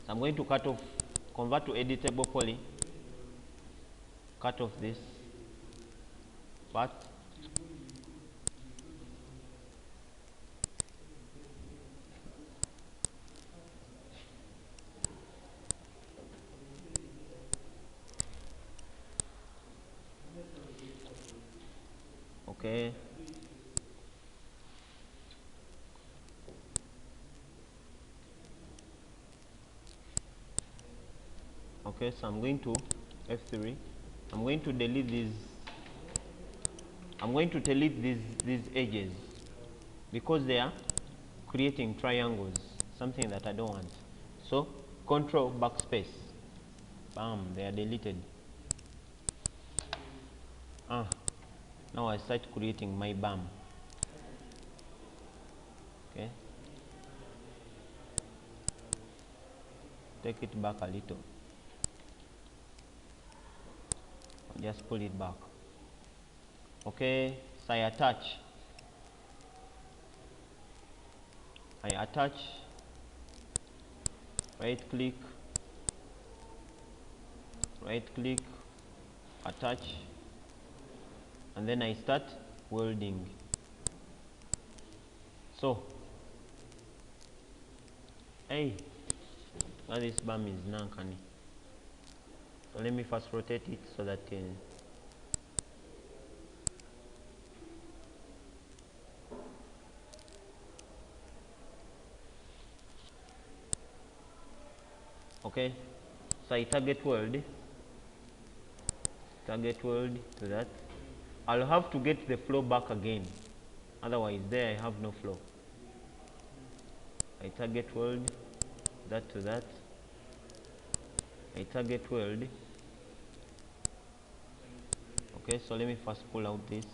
So I'm going to cut off, convert to editable poly, cut off this part. Okay. Okay, so I'm going to F3. I'm going to delete these. I'm going to delete these edges because they are creating triangles, something that I don't want. So Control backspace. Bam, they are deleted. Now I start creating my bum. Okay. Take it back a little. Just pull it back. Okay, so I attach. Right click, attach, and then I start welding. So, hey, now this bum is nankani. So let me first rotate it so that okay, so I target weld to that. I'll have to get the flow back again, otherwise there I have no flow. I target weld that to that. I target weld. Okay, so let me first pull out this.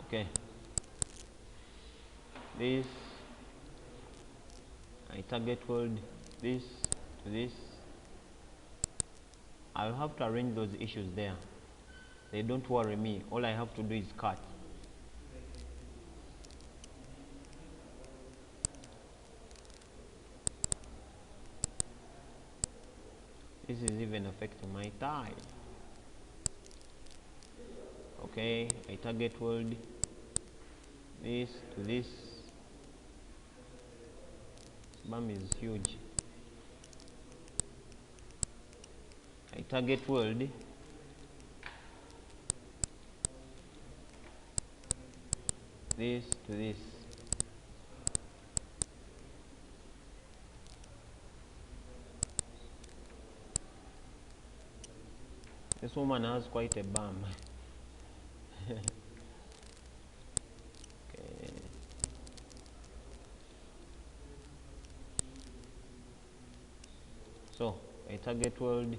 Okay, this I target weld this to this. I'll have to arrange those issues there. They don't worry me. All I have to do is cut. This is even affecting my thigh. Okay, I target weld this to this. This bum is huge. I target weld this to this. This woman has quite a bum. Okay. So I target weld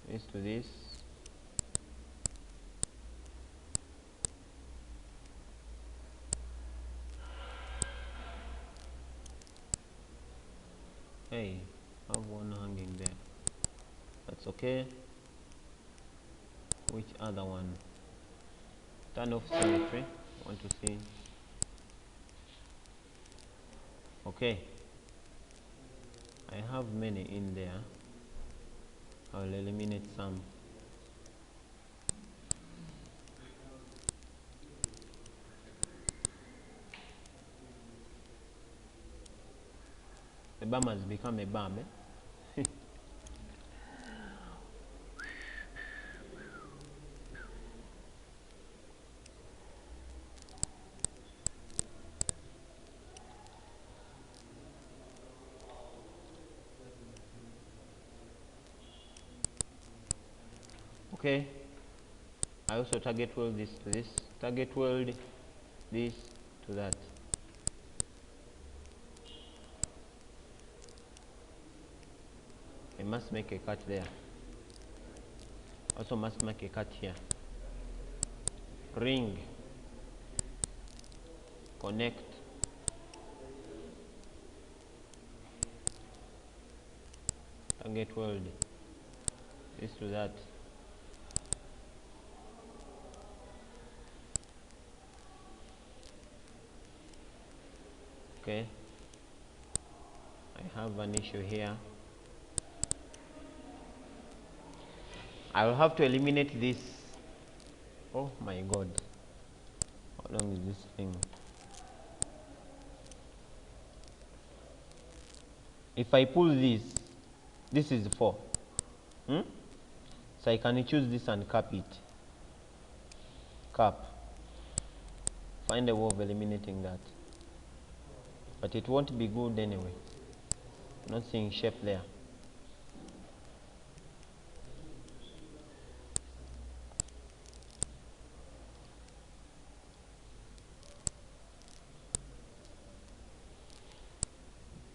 this to this. Hey, I have one hanging there. That's okay. Which other one? Turn off symmetry. Want to see? Okay. I have many in there. I'll eliminate some. The bum has become a bum, eh? Okay. I also target weld this to this. Target weld this to that. I must make a cut there. Also must make a cut here. Ring. Connect. Target weld this to that. Okay. I have an issue here. I will have to eliminate this. Oh my god. How long is this thing? If I pull this is 4. So I can choose this and cap it. Cap. Find a way of eliminating that. But it won't be good anyway. Not seeing shape there.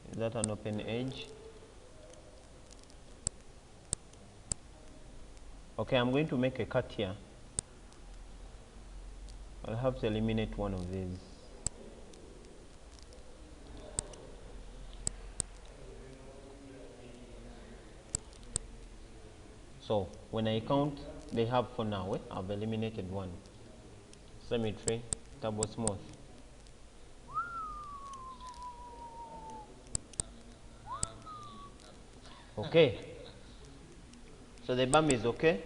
Is that an open edge? Okay, I'm going to make a cut here. I'll have to eliminate one of these. So when I count, they have for now. I've eliminated one. Symmetry, double smooth. Okay. So the bum is okay.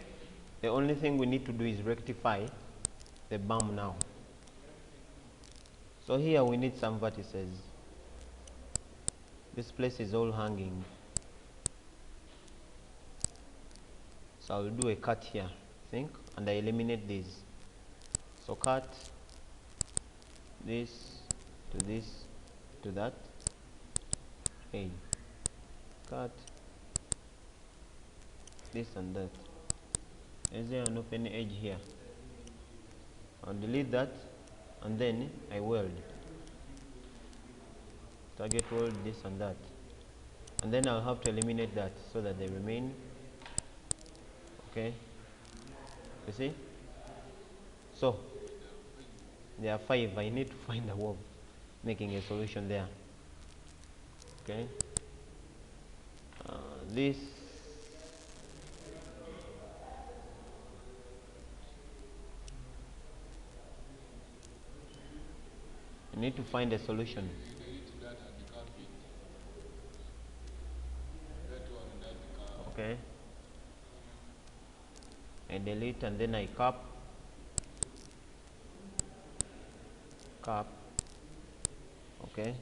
The only thing we need to do is rectify the bum now. So here we need some vertices. This place is all hanging. So I'll do a cut here, I think, and I eliminate these. So cut this to that. Hey, cut this and that. Is there an open edge here? I'll delete that and then I weld. Target weld this and that. And then I'll have to eliminate that so that they remain. Okay. You see? So there are 5. I need to find a way of making a solution there. Okay. this you need to find a solution. Delete that and decap it. That one, that decap. Okay, I delete and then I cap, okay,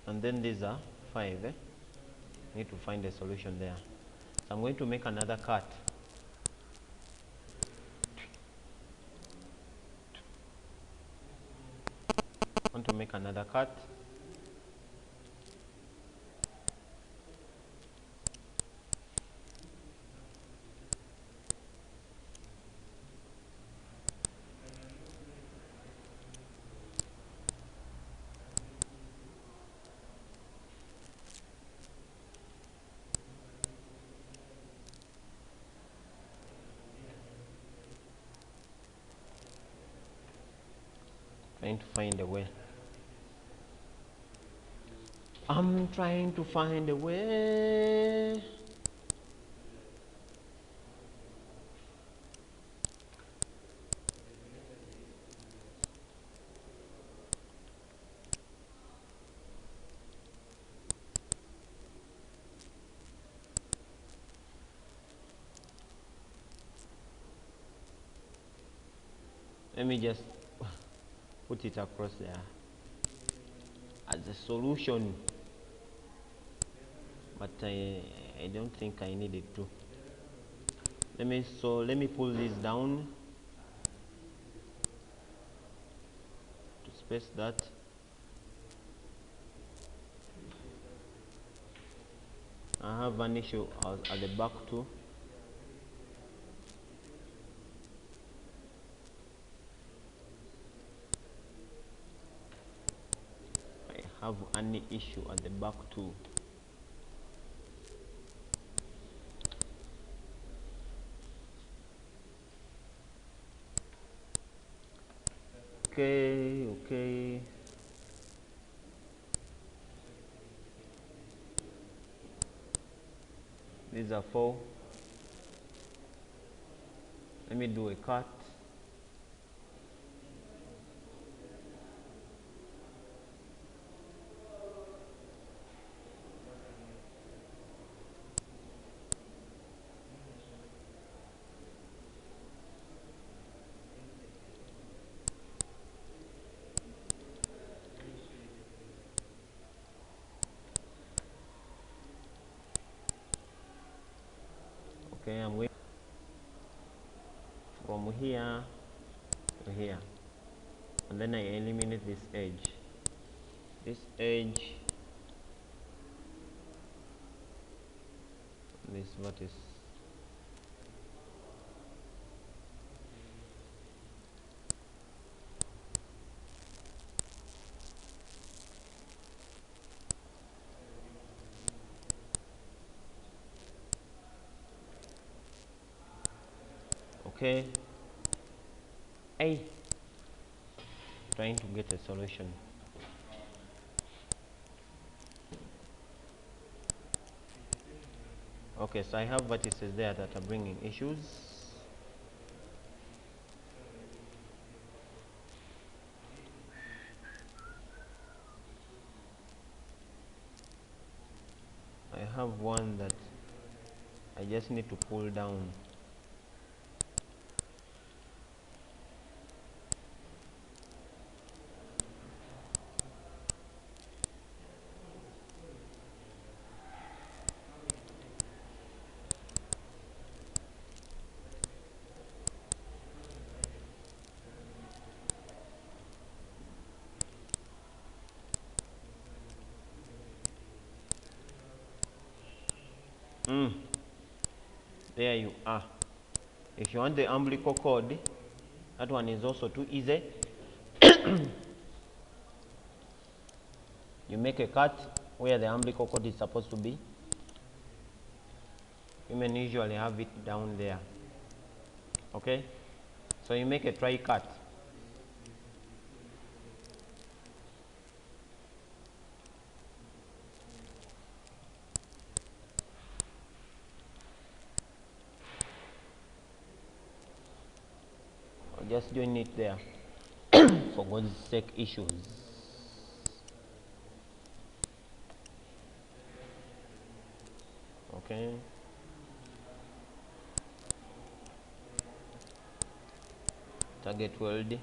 and then these are 5, need to find a solution there. So I'm going to make another cut. I want to make another cut. Trying to find a way. I'm trying to find a way. Let me just put it across there as a solution, but I don't think I need it to. Let me pull this down to space that. I have an issue at the back too. I have an issue at the back too. Okay. These are 4. Let me do a cut. Okay, I'm going from here to here, and then I eliminate this edge. This edge, this vertex. Okay, trying to get a solution. Okay, so I have vertices there that are bringing issues. I have one that I just need to pull down. There you are. If you want the umbilical cord, that one is also too easy. You make a cut where the umbilical cord is supposed to be. Women usually have it down there. Okay, so you make a try cut. just join it there. For God's sake, issues. Okay. Target weld.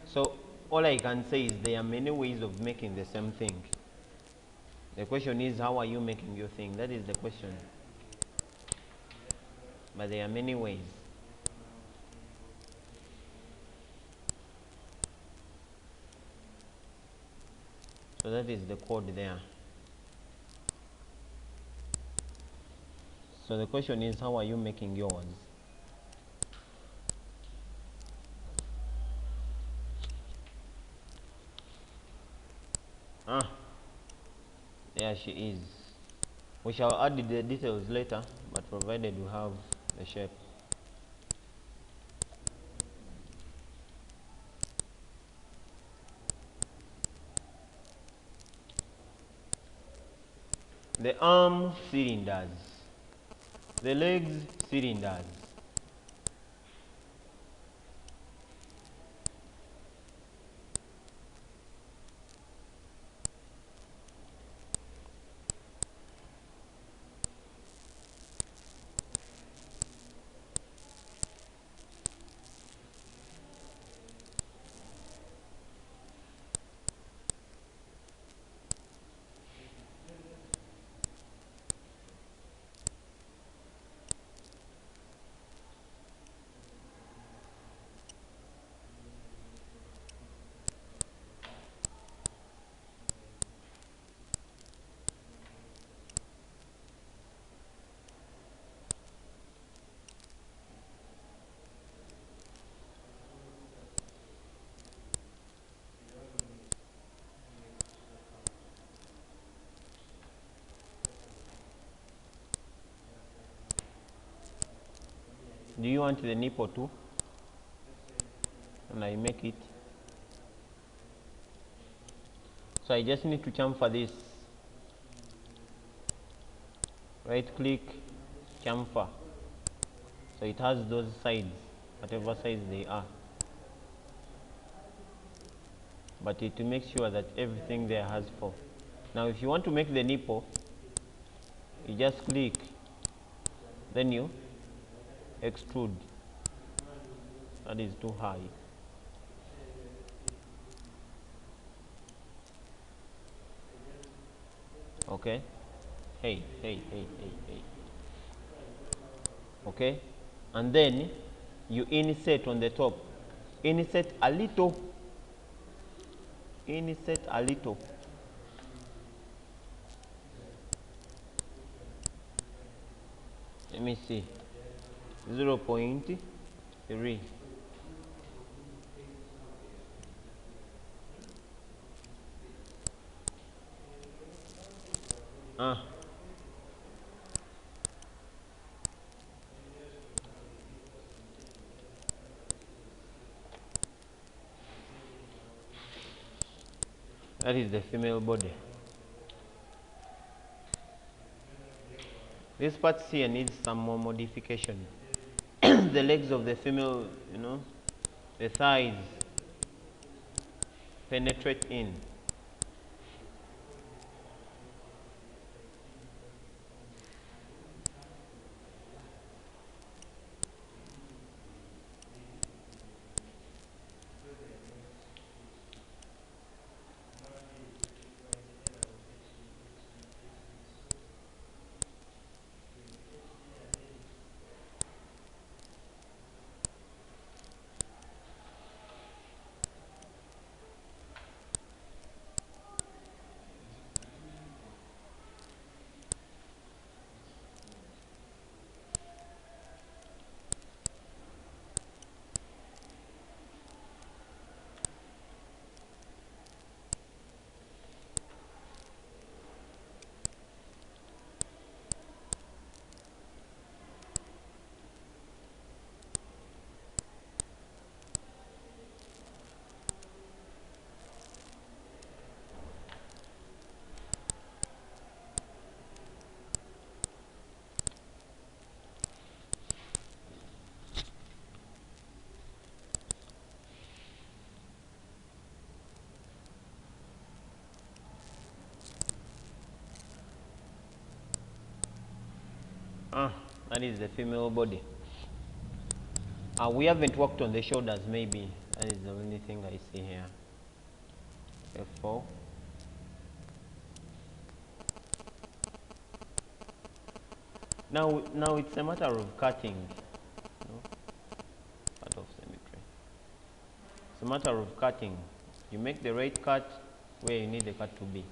So all I can say is there are many ways of making the same thing. The question is, how are you making your thing? That is the question. But there are many ways. So that is the code there. So the question is, how are you making yours? Ah, there she is. We shall add the details later, but provided we have the shape. The arm cylinders, the legs cylinders. Do you want the nipple too? And I make it. So I just need to chamfer this. Right click, chamfer. So it has those sides, whatever size they are. But it to make sure that everything there has 4. Now if you want to make the nipple, you just click, then you extrude. That is too high. Okay. Hey. Okay. And then you insert on the top. Insert a little. Insert a little. Let me see. 0.3. That is the female body. This part here needs some more modification. The legs of the female, the thighs penetrate in. That is the female body. We haven't worked on the shoulders, maybe. That is the only thing I see here. F4. Now it's a matter of cutting. No? Part of symmetry. It's a matter of cutting. You make the right cut where you need the cut to be.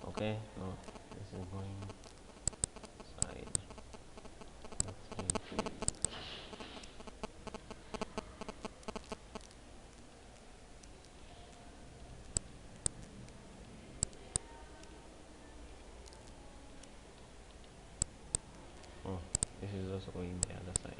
Okay, no, this is going side. That's it. Oh, this is also going the other side.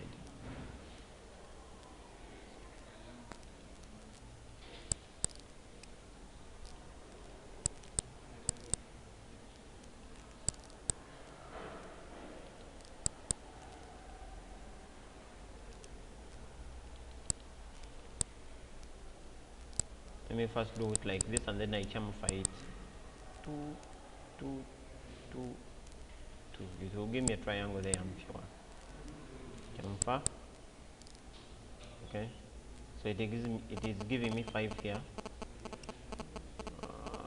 Let me first do it like this and then I chamfer it. 2, 2, 2, 2. It will give me a triangle there, I'm sure. Chamfer. Okay. So it is giving me 5 here.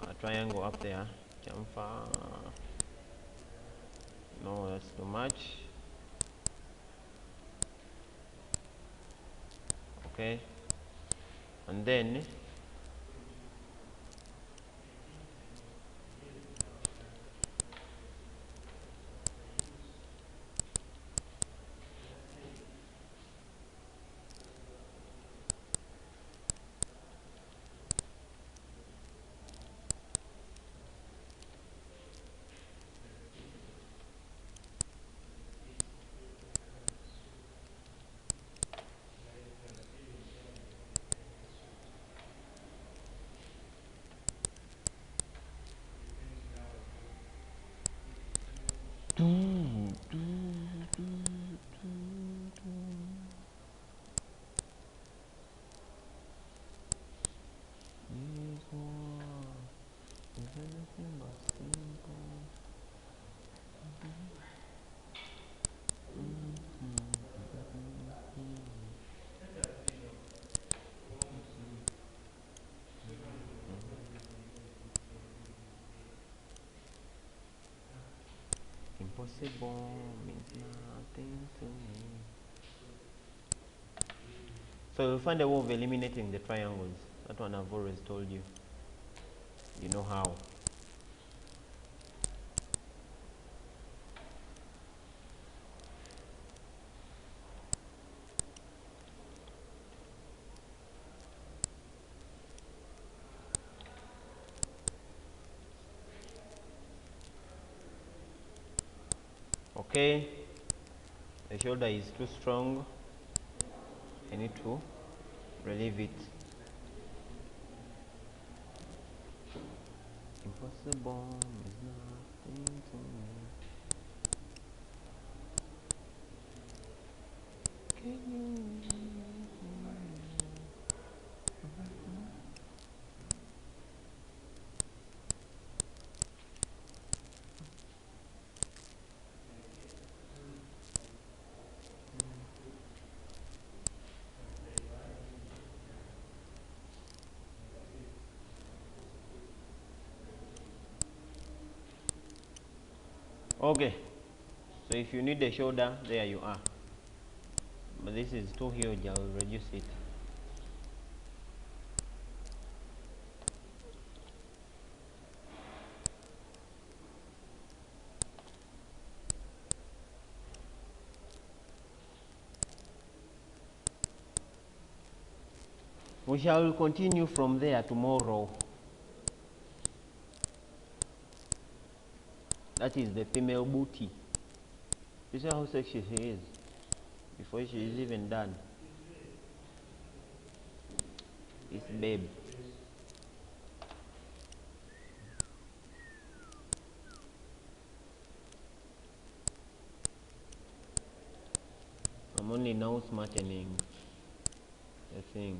A triangle up there. Chamfer. No, that's too much. Okay. And then impossible means nothing to me. So you'll find a way of eliminating the triangles. That one I've always told you. You know how. Okay, the shoulder is too strong. I need to relieve it. Impossible is nothing to me. Can you? Okay, so if you need the shoulder, there you are. But this is too huge, I'll reduce it. We shall continue from there tomorrow. That is the female booty. You see how sexy she is before she is even done. This babe. I'm only now smartening the thing.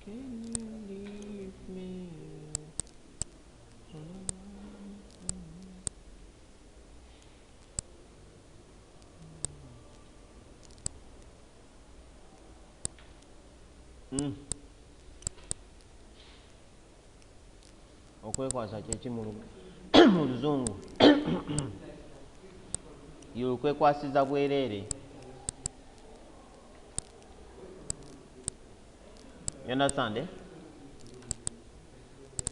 Can you leave me? Okwekwasa kyeki mu luzungu. Yokwekwasiza bwereere. You understand, eh?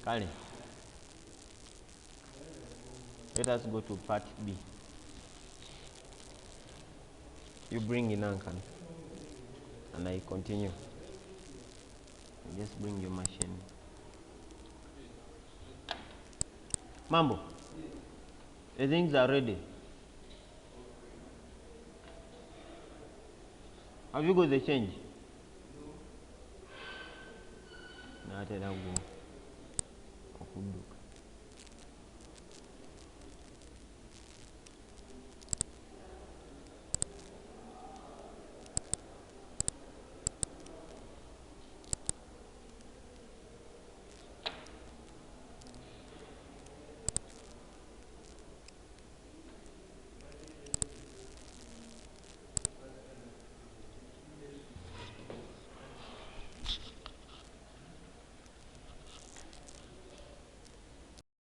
Kale. Let us go to part B. You bring in Ankan and I continue. You just bring your machine. Mambo, the things are ready. Have you got the change? No. Not at all.